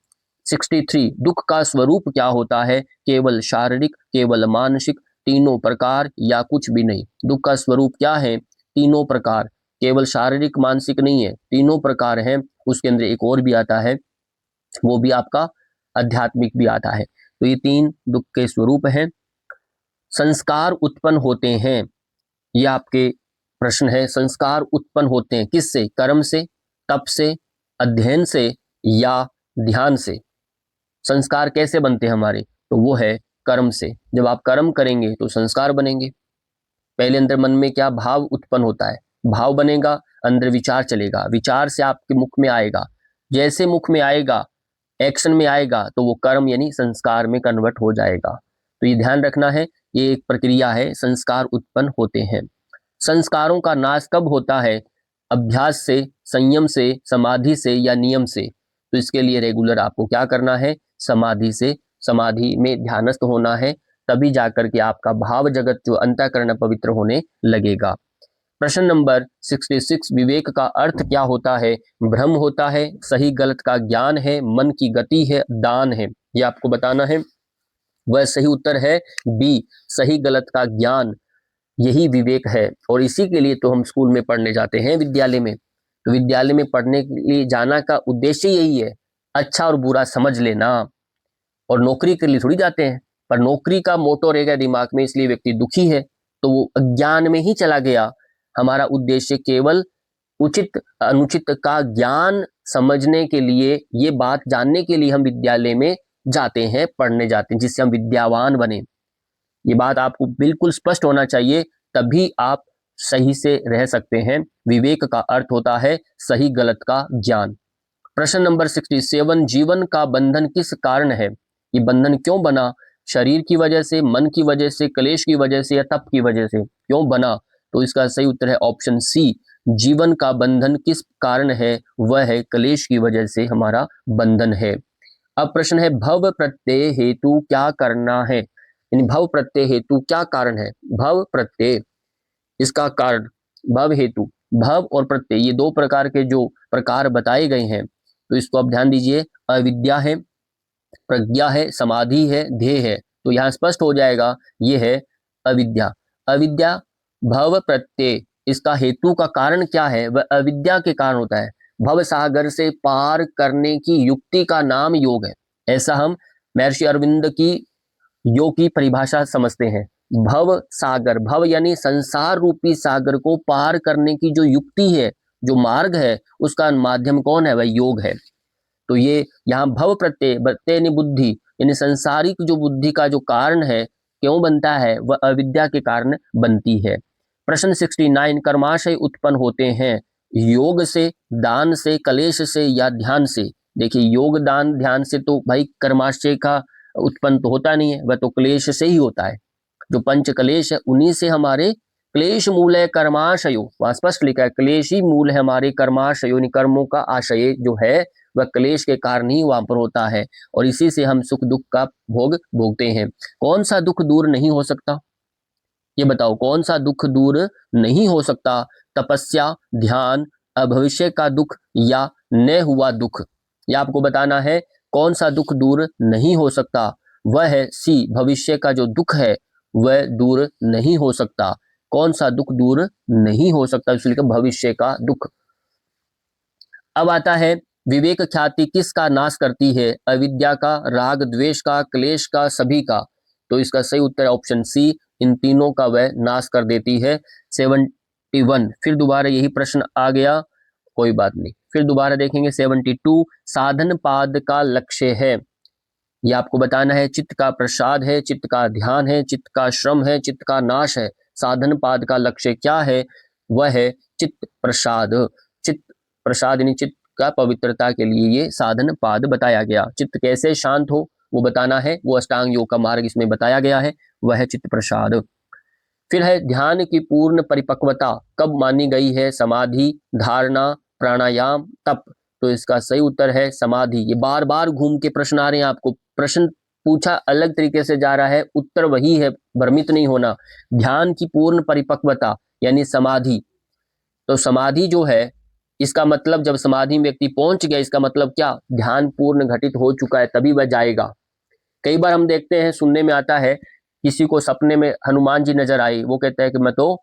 S1: 63 दुख का स्वरूप क्या होता है? केवल शारीरिक, केवल मानसिक, तीनों प्रकार या कुछ भी नहीं। दुख का स्वरूप क्या है? तीनों प्रकार, केवल शारीरिक मानसिक नहीं है, तीनों प्रकार है। उसके अंदर एक और भी आता है, वो भी आपका आध्यात्मिक भी आता है। तो ये 3 दुख के स्वरूप हैं। संस्कार उत्पन्न होते हैं, ये आपके प्रश्न है। संस्कार उत्पन्न होते हैं किससे? कर्म से, तप से, अध्ययन से या ध्यान से। संस्कार कैसे बनते हैं हमारे? तो वो है कर्म से। जब आप कर्म करेंगे तो संस्कार बनेंगे। पहले अंदर मन में क्या भाव उत्पन्न होता है, भाव बनेगा, अंदर विचार चलेगा, विचार से आपके मुख में आएगा, जैसे मुख में आएगा, एक्शन में आएगा, तो वो कर्म यानी संस्कार में कन्वर्ट हो जाएगा। तो ये ध्यान रखना है, ये एक प्रक्रिया है, संस्कार उत्पन्न होते हैं। संस्कारों का नाश कब होता है? अभ्यास से, संयम से, समाधि से या नियम से। तो इसके लिए रेगुलर आपको क्या करना है? समाधि से, समाधि में ध्यानस्थ होना है, तभी जाकर के आपका भाव जगत जो अंतःकरण पवित्र होने लगेगा। प्रश्न नंबर 66 विवेक का अर्थ क्या होता है? भ्रम होता है, सही गलत का ज्ञान है, मन की गति है, दान है। ये आपको बताना है। वह सही उत्तर है बी, सही गलत का ज्ञान, यही विवेक है। और इसी के लिए तो हम स्कूल में पढ़ने जाते हैं, विद्यालय में। तो विद्यालय में पढ़ने के लिए जाना का उद्देश्य यही है, अच्छा और बुरा समझ लेना। और नौकरी के लिए थोड़ी जाते हैं, पर नौकरी का मोटो रहेगा दिमाग में, इसलिए व्यक्ति दुखी है, तो वो अज्ञान में ही चला गया। हमारा उद्देश्य केवल उचित अनुचित का ज्ञान समझने के लिए, ये बात जानने के लिए हम विद्यालय में जाते हैं, पढ़ने जाते हैं, जिससे हम विद्यावान बने। ये बात आपको बिल्कुल स्पष्ट होना चाहिए, तभी आप सही से रह सकते हैं। विवेक का अर्थ होता है सही गलत का ज्ञान। प्रश्न नंबर 67 जीवन का बंधन किस कारण है? ये बंधन क्यों बना? शरीर की वजह से, मन की वजह से, क्लेश की वजह से या तप की वजह से? क्यों बना? तो इसका सही उत्तर है ऑप्शन सी, जीवन का बंधन किस कारण है? वह है क्लेश की वजह से हमारा बंधन है। अब प्रश्न है भव प्रत्यय हेतु क्या करना है? यानी भव प्रत्यय हेतु क्या कारण है? भव प्रत्यय, इसका कारण भव हेतु, भव और प्रत्यय, ये 2 प्रकार के जो प्रकार बताए गए हैं, तो इसको आप ध्यान दीजिए। अविद्या है, प्रज्ञा है, समाधि है, ध्येय है। तो यहाँ स्पष्ट हो जाएगा, ये है अविद्या। अविद्या, भव प्रत्यय, इसका हेतु का कारण क्या है? वह अविद्या के कारण होता है। भव सागर से पार करने की युक्ति का नाम योग है, ऐसा हम महर्षि अरविंद की योग की परिभाषा समझते हैं। भव सागर, भव यानी संसार रूपी सागर को पार करने की जो युक्ति है, जो मार्ग है, उसका माध्यम कौन है? वह योग है। तो ये यहाँ भव प्रत्यय, प्रत्यय यानी बुद्धि, यानी संसारिक जो बुद्धि का जो कारण है, क्यों बनता है? वह अविद्या के कारण बनती है। प्रश्न 69 कर्माशय उत्पन्न होते हैं योग से, दान से, कलेश से या ध्यान से? देखिए योग, दान, ध्यान से तो भाई कर्माशय का उत्पन्न तो होता नहीं है, वह तो क्लेश से ही होता है। जो पंच कलेश है उन्हीं से हमारे क्लेश मूल है कर्माशयो, वहां स्पष्ट लिखा है क्लेश ही मूल है हमारे कर्माशयो, कर्मों का आशय जो है वह क्लेश के कारण ही वहां पर होता है, और इसी से हम सुख दुख का भोग भोगते हैं। कौन सा दुख दूर नहीं हो सकता? ये बताओ कौन सा दुख दूर नहीं हो सकता? तपस्या, ध्यान, भविष्य का दुख या न हुआ दुख? ये आपको बताना है कौन सा दुख दूर नहीं हो सकता। वह है सी, भविष्य का जो दुख है वह दूर नहीं हो सकता। कौन सा दुख दूर नहीं हो सकता? इसलिए भविष्य का दुख। अब आता है विवेक ख्याति किसका नाश करती है? अविद्या का, राग द्वेष का, क्लेश का, सभी का? तो इसका सही उत्तर ऑप्शन सी, इन तीनों का वह नाश कर देती है। 71 फिर दोबारा यही प्रश्न आ गया, कोई बात नहीं, फिर दोबारा देखेंगे। 72 साधन पाद का लक्ष्य है, ये आपको बताना है। चित्त का प्रसाद है, चित्त का ध्यान है, चित्त का श्रम है, चित्त का नाश है। साधन पाद का लक्ष्य क्या है? वह है चित्त प्रसाद। चित्त प्रसाद यानी चित्त का पवित्रता के लिए ये साधन पाद बताया गया। चित्त कैसे शांत हो वो बताना है, वो अष्टांग योग का मार्ग इसमें बताया गया है, वह है चित्त प्रसाद। फिर है ध्यान की पूर्ण परिपक्वता कब मानी गई है? समाधि, धारणा, प्राणायाम, तप। तो इसका सही उत्तर है समाधि। ये बार बार घूम के प्रश्न आ रहे हैं, आपको प्रश्न पूछा अलग तरीके से जा रहा है, उत्तर वही है, भ्रमित नहीं होना। ध्यान की पूर्ण परिपक्वता यानी समाधि। तो समाधि जो है, इसका मतलब जब समाधि में व्यक्ति पहुंच गया, इसका मतलब क्या? ध्यान पूर्ण घटित हो चुका है, तभी वह जाएगा। कई बार हम देखते हैं, सुनने में आता है, किसी को सपने में हनुमान जी नजर आई, वो कहता है कि मैं तो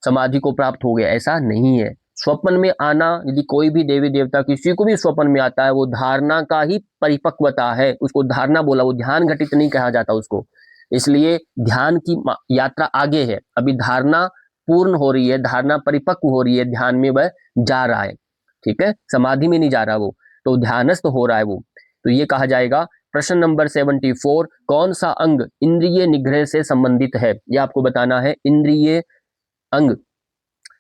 S1: समाधि को प्राप्त हो गया। ऐसा नहीं है। स्वप्न में आना, यदि कोई भी देवी देवता किसी को भी स्वप्न में आता है, वो धारणा का ही परिपक्वता है, उसको धारणा बोला, वो ध्यान घटित नहीं कहा जाता उसको। इसलिए ध्यान की यात्रा आगे है, अभी धारणा पूर्ण हो रही है, धारणा परिपक्व हो रही है, ध्यान में वह जा रहा है, ठीक है, समाधि में नहीं जा रहा वो, तो ध्यानस्थ हो रहा है वो। तो ये कहा जाएगा। प्रश्न नंबर 74 कौन सा अंग इंद्रिय निग्रह से संबंधित है? ये आपको बताना है। इंद्रिय अंग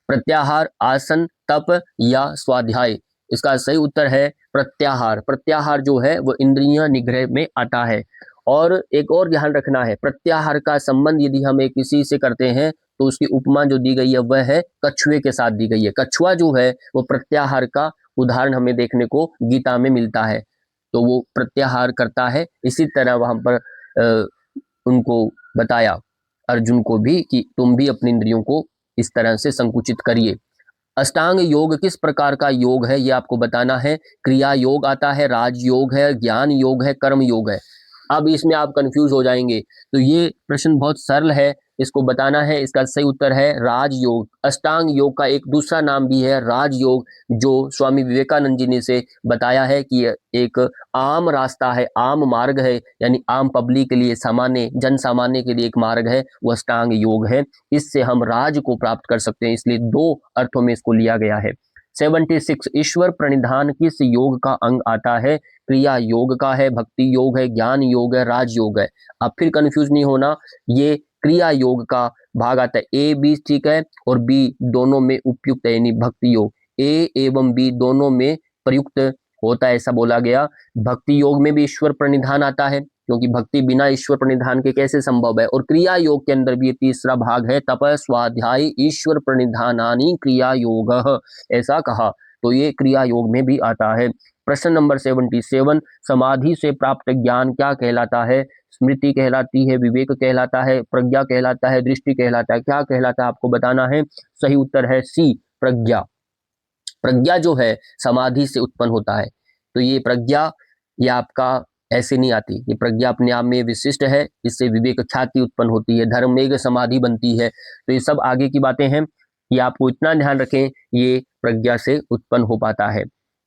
S1: प्रत्याहार, आसन, तप या स्वाध्याय। इसका सही उत्तर है प्रत्याहार। प्रत्याहार जो है वो इंद्रिय निग्रह में आता है। और एक और ध्यान रखना है, प्रत्याहार का संबंध यदि हम एक किसी से करते हैं तो उसकी उपमा जो दी गई है वह है कछुए के साथ दी गई है। कछुआ जो है वो प्रत्याहार का उदाहरण हमें देखने को गीता में मिलता है। तो वो प्रत्याहार करता है। इसी तरह वहां पर उनको बताया, अर्जुन को भी, कि तुम भी अपनी इंद्रियों को इस तरह से संकुचित करिए। अष्टांग योग किस प्रकार का योग है? ये आपको बताना है। क्रिया योग आता है, राज योग है, ज्ञान योग है, कर्म योग है। अब इसमें आप कंफ्यूज हो जाएंगे, तो ये प्रश्न बहुत सरल है, इसको बताना है। इसका सही उत्तर है राजयोग। अष्टांग योग का एक दूसरा नाम भी है राजयोग, जो स्वामी विवेकानंद जी ने इसे बताया है कि एक आम रास्ता है, आम मार्ग है, यानी आम पब्लिक के लिए, सामान्य जन सामान्य के लिए एक मार्ग है, वो अष्टांग योग है। इससे हम राज को प्राप्त कर सकते हैं, इसलिए दो अर्थों में इसको लिया गया है। 76 ईश्वर प्रणिधान किस योग का अंग आता है? क्रिया योग का है, भक्ति योग है, ज्ञान योग है, राज योग है। अब फिर कंफ्यूज नहीं होना, ये क्रिया योग का भाग आता है। ए बी ठीक है, और बी दोनों में उपयुक्त है, यानी भक्ति योग ए एवं बी दोनों में प्रयुक्त होता है, ऐसा बोला गया। भक्ति योग में भी ईश्वर प्रणिधान आता है, क्योंकि भक्ति बिना ईश्वर प्रणिधान के कैसे संभव है। और क्रिया योग के अंदर भी ये तीसरा भाग है, तप स्वाध्याय ईश्वर प्रणिधानानि क्रिया योग, ऐसा कहा। तो ये क्रिया योग में भी आता है। प्रश्न नंबर 77 समाधि से प्राप्त ज्ञान क्या कहलाता है? स्मृति कहलाती है, विवेक कहलाता है, प्रज्ञा कहलाता है, दृष्टि कहलाता है, क्या कहलाता है आपको बताना है। सही उत्तर है सी, प्रज्ञा। प्रज्ञा जो है समाधि से उत्पन्न होता है। तो ये प्रज्ञा, ये आपका ऐसे नहीं आती, ये प्रज्ञा अपने आप में विशिष्ट है, इससे विवेक ख्याति उत्पन्न होती है, धर्मेग समाधि बनती है। तो ये सब आगे की बातें हैं, ये आपको इतना ध्यान रखें, ये प्रज्ञा से उत्पन्न हो पाता है।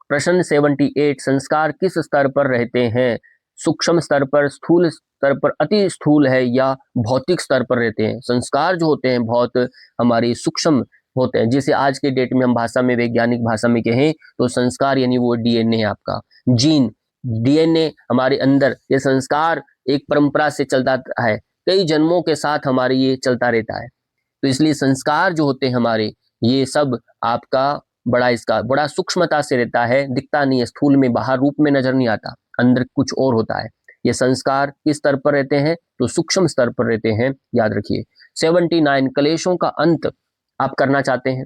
S1: प्रश्न 78 संस्कार किस स्तर पर रहते हैं? सूक्ष्म स्तर पर, स्थूल स्तर पर, अति स्थूल है, या भौतिक स्तर पर रहते हैं? संस्कार जो होते हैं बहुत हमारी सूक्ष्म होते हैं। जैसे आज के डेट में हम भाषा में, वैज्ञानिक भाषा में कहें तो संस्कार यानी वो डीएनए है आपका, जीन, डीएनए हमारे अंदर, ये संस्कार एक परंपरा से चलता है, कई जन्मों के साथ हमारे ये चलता रहता है। तो इसलिए संस्कार जो होते हैं हमारे, ये सब आपका इसका बड़ा सूक्ष्मता से रहता है, दिखता नहीं है, स्थूल में बाहर रूप में नजर नहीं आता, अंदर कुछ और होता है। ये संस्कार किस स्तर पर रहते हैं? तो सूक्ष्म स्तर पर रहते हैं, याद रखिए। 79 कलेशों का अंत आप करना चाहते हैं,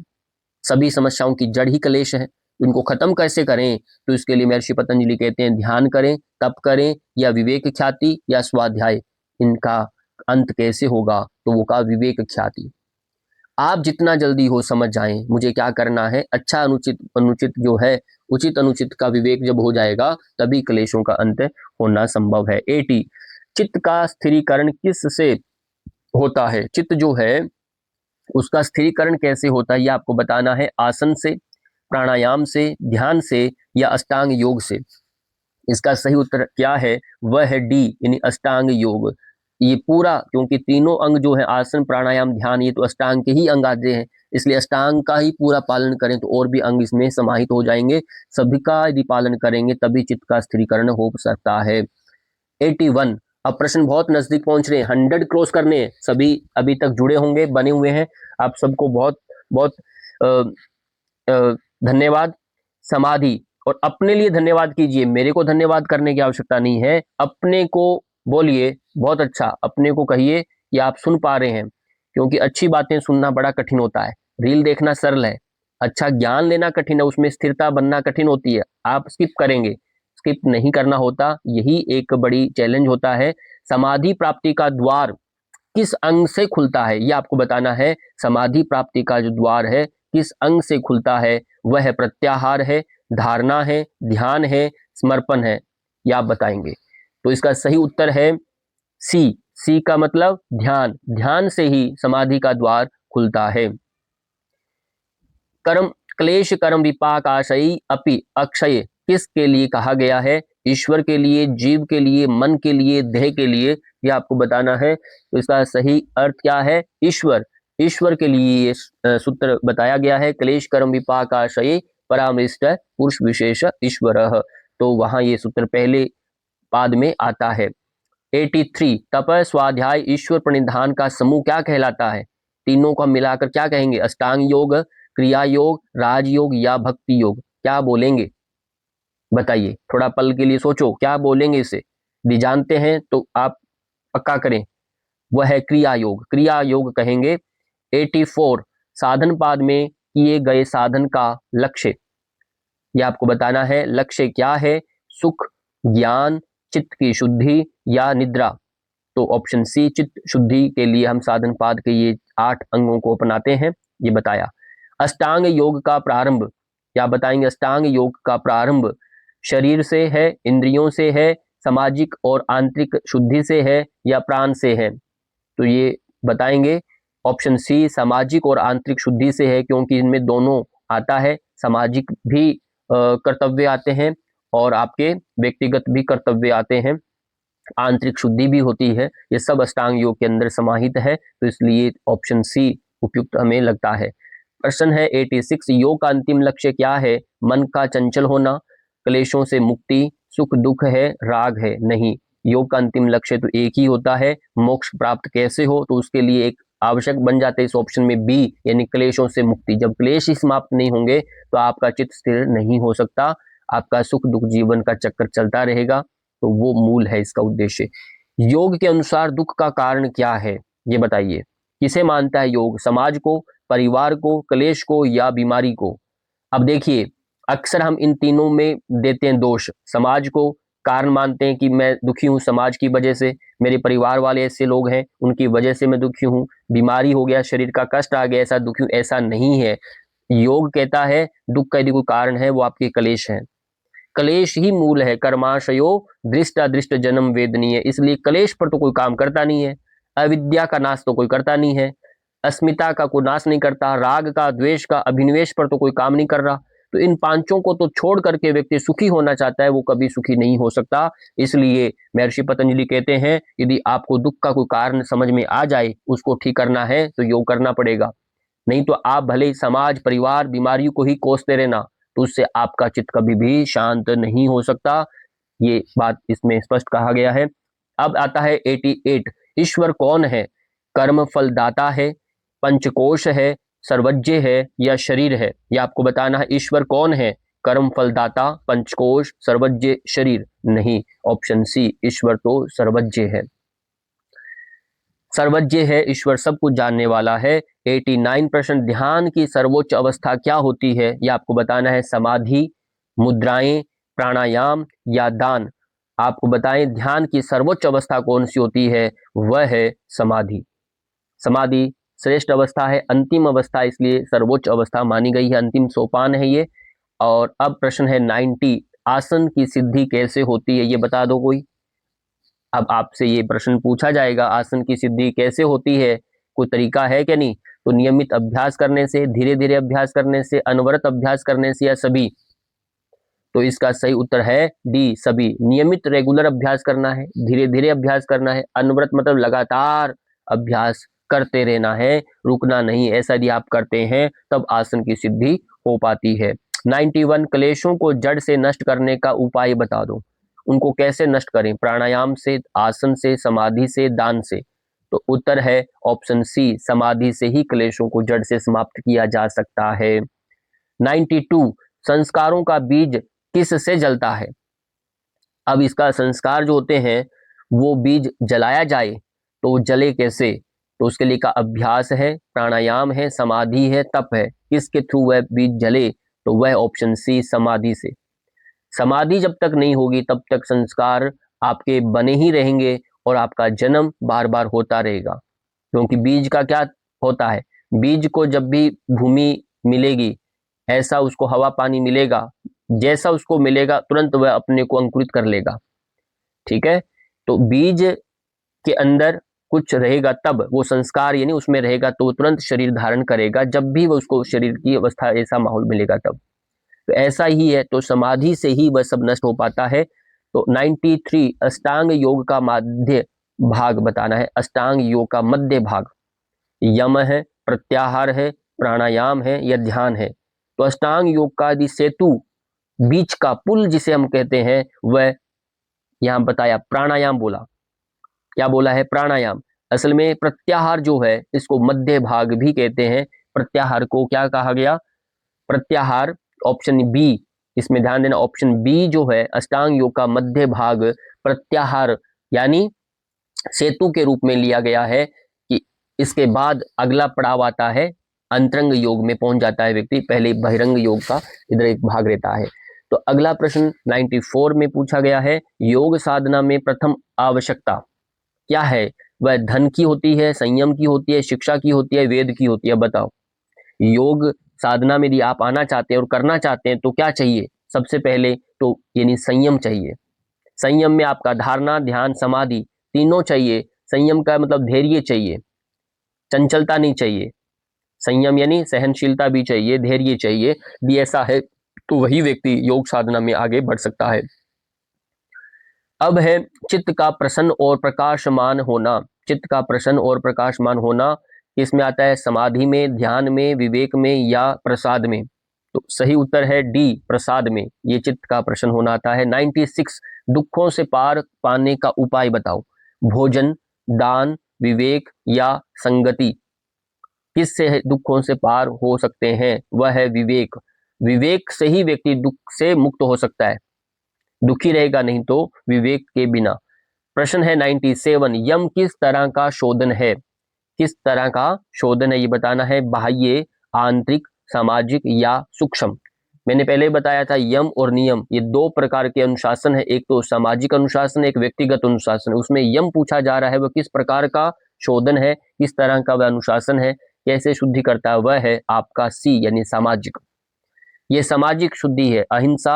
S1: सभी समस्याओं की जड़ ही कलेश है, इनको खत्म कैसे करें? तो इसके लिए महर्षि पतंजलि कहते हैं ध्यान करें, तप करें, या विवेक ख्याति या स्वाध्याय। इनका अंत कैसे होगा? तो वो का विवेक ख्याति। आप जितना जल्दी हो समझ जाएं मुझे क्या करना है। अच्छा अनुचित अनुचित जो है, उचित अनुचित का विवेक जब हो जाएगा तभी क्लेशों का अंत होना संभव है। 80 चित्त का स्थिरीकरण किस से होता है? चित्त जो है उसका स्थिरीकरण कैसे होता है, ये आपको बताना है। आसन से, प्राणायाम से, ध्यान से, या अष्टांग योग से? इसका सही उत्तर क्या है? वह है डी, यानी अष्टांग योग। ये पूरा, क्योंकि तीनों अंग जो है आसन प्राणायाम ध्यान ये तो अष्टांग के ही अंग आते हैं, इसलिए अष्टांग का ही पूरा पालन करें तो और भी अंग इसमें समाहित हो जाएंगे। सभी का यदि पालन करेंगे तभी चित्त का स्थिरीकरण हो सकता है। 81। अब प्रश्न बहुत नजदीक पहुंच रहे हैं, 100 क्रॉस करने हैं। सभी अभी तक जुड़े होंगे, बने हुए हैं, आप सबको बहुत बहुत धन्यवाद। समाधि, और अपने लिए धन्यवाद कीजिए, मेरे को धन्यवाद करने की आवश्यकता नहीं है, अपने को बोलिए बहुत अच्छा, अपने को कहिए कि आप सुन पा रहे हैं, क्योंकि अच्छी बातें सुनना बड़ा कठिन होता है, रील देखना सरल है, अच्छा ज्ञान लेना कठिन है, उसमें स्थिरता बनना कठिन होती है, आप स्किप करेंगे, स्किप नहीं करना होता, यही एक बड़ी चैलेंज होता है। समाधि प्राप्ति का द्वार किस अंग से खुलता है, यह आपको बताना है। समाधि प्राप्ति का जो द्वार है किस अंग से खुलता है, वह प्रत्याहार है, धारणा है, ध्यान है, समर्पण है, यह आप बताएंगे। तो इसका सही उत्तर है सी। सी का मतलब ध्यान, ध्यान से ही समाधि का द्वार खुलता है। कर्म क्लेश कर्म विपाक आशयी अपि अक्षय किसके लिए कहा गया है, ईश्वर के लिए, जीव के लिए, मन के लिए, देह के लिए, यह आपको बताना है। तो इसका सही अर्थ क्या है, ईश्वर, ईश्वर के लिए ये सूत्र बताया गया है। क्लेश कर्म विपाक आशय परामृष्ट पुरुष विशेष ईश्वर, तो वहां ये सूत्र पहले पाद में आता है। 83 तप स्वाध्याय ईश्वर प्रणिधान का समूह क्या कहलाता है, तीनों को मिलाकर क्या कहेंगे, अष्टांग योग, क्रिया योग, राजयोग या भक्ति योग, क्या बोलेंगे बताइए, थोड़ा पल के लिए सोचो क्या बोलेंगे इसे, यदि जानते हैं तो आप पक्का करें। वह है क्रिया योग, क्रिया योग कहेंगे। 84 साधन पाद में किए गए साधन का लक्ष्य, यह आपको बताना है, लक्ष्य क्या है, सुख, ज्ञान, चित्त की शुद्धि या निद्रा। तो ऑप्शन सी चित्त शुद्धि के लिए हम साधन पाद के ये 8 अंगों को अपनाते हैं, ये बताया। अष्टांग योग का प्रारंभ, क्या बताएंगे, अष्टांग योग का प्रारंभ शरीर से है, इंद्रियों से है, सामाजिक और आंतरिक शुद्धि से है या प्राण से है, तो ये बताएंगे। ऑप्शन सी सामाजिक और आंतरिक शुद्धि से है, क्योंकि इनमें दोनों आता है, सामाजिक भी कर्तव्य आते हैं और आपके व्यक्तिगत भी कर्तव्य आते हैं, आंतरिक शुद्धि भी होती है, ये सब अष्टांग योग के अंदर समाहित है, तो इसलिए ऑप्शन सी उपयुक्त हमें लगता है। प्रश्न है 86 योग का अंतिम लक्ष्य क्या है, मन का चंचल होना, क्लेशों से मुक्ति, सुख दुख है, राग है, नहीं, योग का अंतिम लक्ष्य तो एक ही होता है, मोक्ष प्राप्त कैसे हो, तो उसके लिए एक आवश्यक बन जाते हैं इस ऑप्शन में बी, यानी क्लेशों से मुक्ति। जब क्लेश ही समाप्त नहीं होंगे तो आपका चित्त स्थिर नहीं हो सकता, आपका सुख दुख जीवन का चक्कर चलता रहेगा, तो वो मूल है इसका उद्देश्य। योग के अनुसार दुख का कारण क्या है, ये बताइए, किसे मानता है योग, समाज को, परिवार को, क्लेश को या बीमारी को। अब देखिए अक्सर हम इन तीनों में देते हैं दोष, समाज को कारण मानते हैं कि मैं दुखी हूं समाज की वजह से, मेरे परिवार वाले ऐसे लोग हैं उनकी वजह से मैं दुखी हूं, बीमारी हो गया, शरीर का कष्ट आ गया, ऐसा दुखी हूं, ऐसा नहीं है। योग कहता है दुख का यदि कोई कारण है वो आपके क्लेश है, क्लेश ही मूल है, कर्माशयो दृष्ट अदृष्ट जन्म वेदनीय, इसलिए क्लेश पर तो कोई काम करता नहीं है, अविद्या का नाश तो कोई करता नहीं है, अस्मिता का कोई नाश नहीं करता, राग का, द्वेष का, अभिनिवेश पर तो कोई काम नहीं कर रहा, तो इन पांचों को तो छोड़ करके व्यक्ति सुखी होना चाहता है, वो कभी सुखी नहीं हो सकता। इसलिए महर्षि पतंजलि कहते हैं यदि आपको दुख का कोई कारण समझ में आ जाए, उसको ठीक करना है तो योग करना पड़ेगा, नहीं तो आप भले ही समाज परिवार बीमारियों को ही कोसते रहना, तो उससे आपका चित्त कभी भी शांत नहीं हो सकता, ये बात इसमें स्पष्ट कहा गया है। अब आता है 88 ईश्वर कौन है, कर्म फल दाता है, पंचकोश है, सर्वज्ञ है या शरीर है, यह आपको बताना है। ईश्वर कौन है, कर्म फल दाता, पंचकोश, सर्वज्ञ, शरीर, नहीं, ऑप्शन सी ईश्वर तो सर्वज्ञ है, सर्वज्ञ है ईश्वर, सब कुछ जानने वाला है। 89 प्रश्न ध्यान की सर्वोच्च अवस्था क्या होती है, यह आपको बताना है, समाधि, मुद्राएं, प्राणायाम या दान, आपको बताएं ध्यान की सर्वोच्च अवस्था कौन सी होती है, वह है समाधि, समाधि श्रेष्ठ अवस्था है, अंतिम अवस्था, इसलिए सर्वोच्च अवस्था मानी गई है, अंतिम सोपान है ये। और अब प्रश्न है 90 आसन की सिद्धि कैसे होती है, ये बता दो कोई, अब आपसे ये प्रश्न पूछा जाएगा आसन की सिद्धि कैसे होती है, कोई तरीका है क्या, नहीं, तो नियमित अभ्यास करने से, धीरे धीरे अभ्यास करने से, अनवरत अभ्यास करने से या सभी, तो इसका सही उत्तर है डी सभी। नियमित रेगुलर अभ्यास करना है, धीरे धीरे अभ्यास करना है, अनवरत मतलब लगातार अभ्यास करते रहना है, रुकना नहीं। ऐसा यदि आप करते हैं तब आसन की सिद्धि हो पाती है। 91 क्लेशों को जड़ से नष्ट करने का उपाय बता दो। उनको कैसे नष्ट करें? प्राणायाम से, आसन से, समाधि से, दान से। तो उत्तर है ऑप्शन सी, समाधि से ही क्लेशों को जड़ से समाप्त किया जा सकता है। 92 संस्कारों का बीज किस से जलता है? अब इसका संस्कार जो होते हैं वो बीज जलाया जाए तो जले कैसे? तो उसके लिए का अभ्यास है, प्राणायाम है, समाधि है, तप है। किसके थ्रू वह बीज जले? तो वह ऑप्शन सी, समाधि से। समाधि जब तक नहीं होगी तब तक संस्कार आपके बने ही रहेंगे और आपका जन्म बार बार होता रहेगा। क्योंकि बीज का क्या होता है, बीज को जब भी भूमि मिलेगी, ऐसा उसको हवा पानी मिलेगा, जैसा उसको मिलेगा तुरंत वह अपने को अंकुरित कर लेगा। ठीक है, तो बीज के अंदर कुछ रहेगा तब वो संस्कार यानी उसमें रहेगा तो तुरंत शरीर धारण करेगा, जब भी वो उसको शरीर की अवस्था ऐसा माहौल मिलेगा तब। तो ऐसा ही है, तो समाधि से ही वह सब नष्ट हो पाता है। तो 93 अष्टांग योग का मध्य भाग बताना है। अष्टांग योग का मध्य भाग यम है, प्रत्याहार है, प्राणायाम है या ध्यान है। तो अष्टांग योग का यदि सेतु, बीच का पुल जिसे हम कहते हैं, वह यहां बताया प्राणायाम बोला। क्या बोला है? प्राणायाम। असल में प्रत्याहार जो है इसको मध्य भाग भी कहते हैं। प्रत्याहार को क्या कहा गया? प्रत्याहार ऑप्शन बी, इसमें ध्यान देना, ऑप्शन बी जो है अष्टांग योग का मध्य भाग प्रत्याहार यानी सेतु के रूप में लिया गया है कि इसके बाद अगला पड़ाव आता है अंतरंग योग में पहुंच जाता है व्यक्ति, पहले बहिरंग योग का इधर एक भाग रहता है। तो अगला प्रश्न 94 में पूछा गया है, योग साधना में प्रथम आवश्यकता क्या है? वह धन की होती है, संयम की होती है, शिक्षा की होती है, वेद की होती है? बताओ। योग साधना में यदि आप आना चाहते हैं और करना चाहते हैं तो क्या चाहिए? सबसे पहले तो यानी संयम चाहिए। संयम में आपका धारणा, ध्यान, समाधि तीनों चाहिए। संयम का मतलब धैर्य चाहिए, चंचलता नहीं चाहिए। संयम यानी सहनशीलता भी चाहिए, धैर्य चाहिए। भी ऐसा है तो वही व्यक्ति योग साधना में आगे बढ़ सकता है। अब है चित्त का प्रसन्न और प्रकाशमान होना। चित्त का प्रसन्न और प्रकाशमान होना किसमें आता है? समाधि में, ध्यान में, विवेक में या प्रसाद में? तो सही उत्तर है डी, प्रसाद में ये चित्त का प्रसन्न होना आता है। 96 दुखों से पार पाने का उपाय बताओ। भोजन, दान, विवेक या संगति? किससे दुखों से पार हो सकते हैं? वह है विवेक। विवेक से ही व्यक्ति दुख से मुक्त हो सकता है, दुखी रहेगा नहीं तो विवेक के बिना। प्रश्न है 97, यम किस तरह का शोधन है? किस तरह का शोधन है ये बताना है। बाह्य, आंतरिक, सामाजिक या सूक्ष्म? मैंने पहले बताया था यम और नियम ये दो प्रकार के अनुशासन है, एक तो सामाजिक अनुशासन, एक व्यक्तिगत अनुशासन। उसमें यम पूछा जा रहा है वह किस प्रकार का शोधन है, किस तरह का वह अनुशासन है, कैसे शुद्धि करता है? वह है आपका सी यानी सामाजिक। ये सामाजिक शुद्धि है। अहिंसा,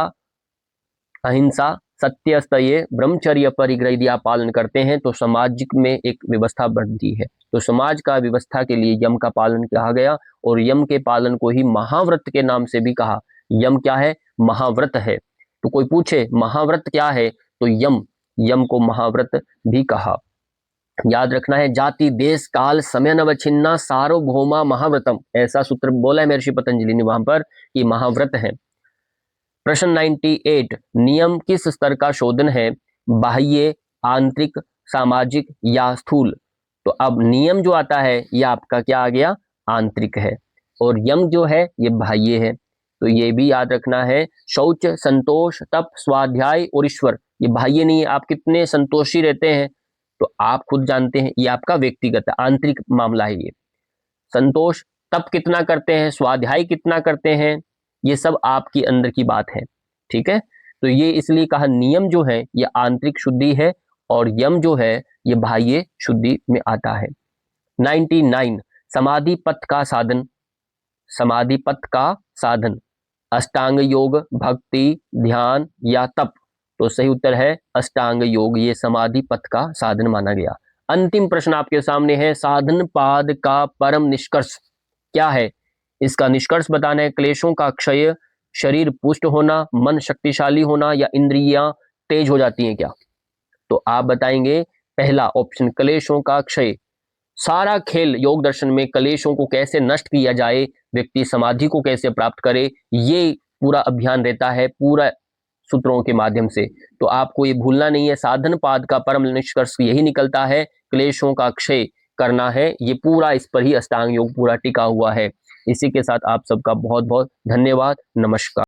S1: अहिंसा, सत्य, स्तय, ब्रह्मचर्य, परिग्रह यदि आप पालन करते हैं तो सामाजिक में एक व्यवस्था बनती है। तो समाज का व्यवस्था के लिए यम का पालन कहा गया और यम के पालन को ही महाव्रत के नाम से भी कहा। यम क्या है? महाव्रत है। तो कोई पूछे महाव्रत क्या है तो यम, यम को महाव्रत भी कहा। याद रखना है, जाति देश काल समय नवच्छिन्ना सार्वभौमा महाव्रतम, ऐसा सूत्र बोला है महर्षि पतंजलि ने वहां पर कि महाव्रत है। प्रश्न 98, नियम किस स्तर का शोधन है? बाह्य, आंतरिक, सामाजिक या स्थूल? तो अब नियम जो आता है ये आपका क्या आ गया? आंतरिक है और यम जो है ये बाह्य है। तो ये भी याद रखना है। शौच, संतोष, तप, स्वाध्याय और ईश्वर ये बाह्य नहीं है। आप कितने संतोषी रहते हैं तो आप खुद जानते हैं, ये आपका व्यक्तिगत आंतरिक मामला है। ये संतोष, तप कितना करते हैं, स्वाध्याय कितना करते हैं, ये सब आपकी अंदर की बात है। ठीक है, तो ये इसलिए कहा नियम जो है ये आंतरिक शुद्धि है और यम जो है ये बाह्य शुद्धि में आता है। 99 समाधि पथ का साधन। समाधि पथ का साधन अष्टांग योग, भक्ति, ध्यान या तप? तो सही उत्तर है अष्टांग योग, ये समाधि पथ का साधन माना गया। अंतिम प्रश्न आपके सामने है, साधन पाद का परम निष्कर्ष क्या है? इसका निष्कर्ष बताना है। क्लेशों का क्षय, शरीर पुष्ट होना, मन शक्तिशाली होना या इंद्रियां तेज हो जाती हैं क्या? तो आप बताएंगे पहला ऑप्शन, क्लेशों का क्षय। सारा खेल योग दर्शन में क्लेशों को कैसे नष्ट किया जाए, व्यक्ति समाधि को कैसे प्राप्त करे, ये पूरा अभियान रहता है पूरा सूत्रों के माध्यम से। तो आपको ये भूलना नहीं है, साधन पाद का परम निष्कर्ष यही निकलता है, क्लेशों का क्षय करना है। ये पूरा इस पर ही अष्टांग योग पूरा टिका हुआ है। इसी के साथ आप सबका बहुत बहुत धन्यवाद। नमस्कार।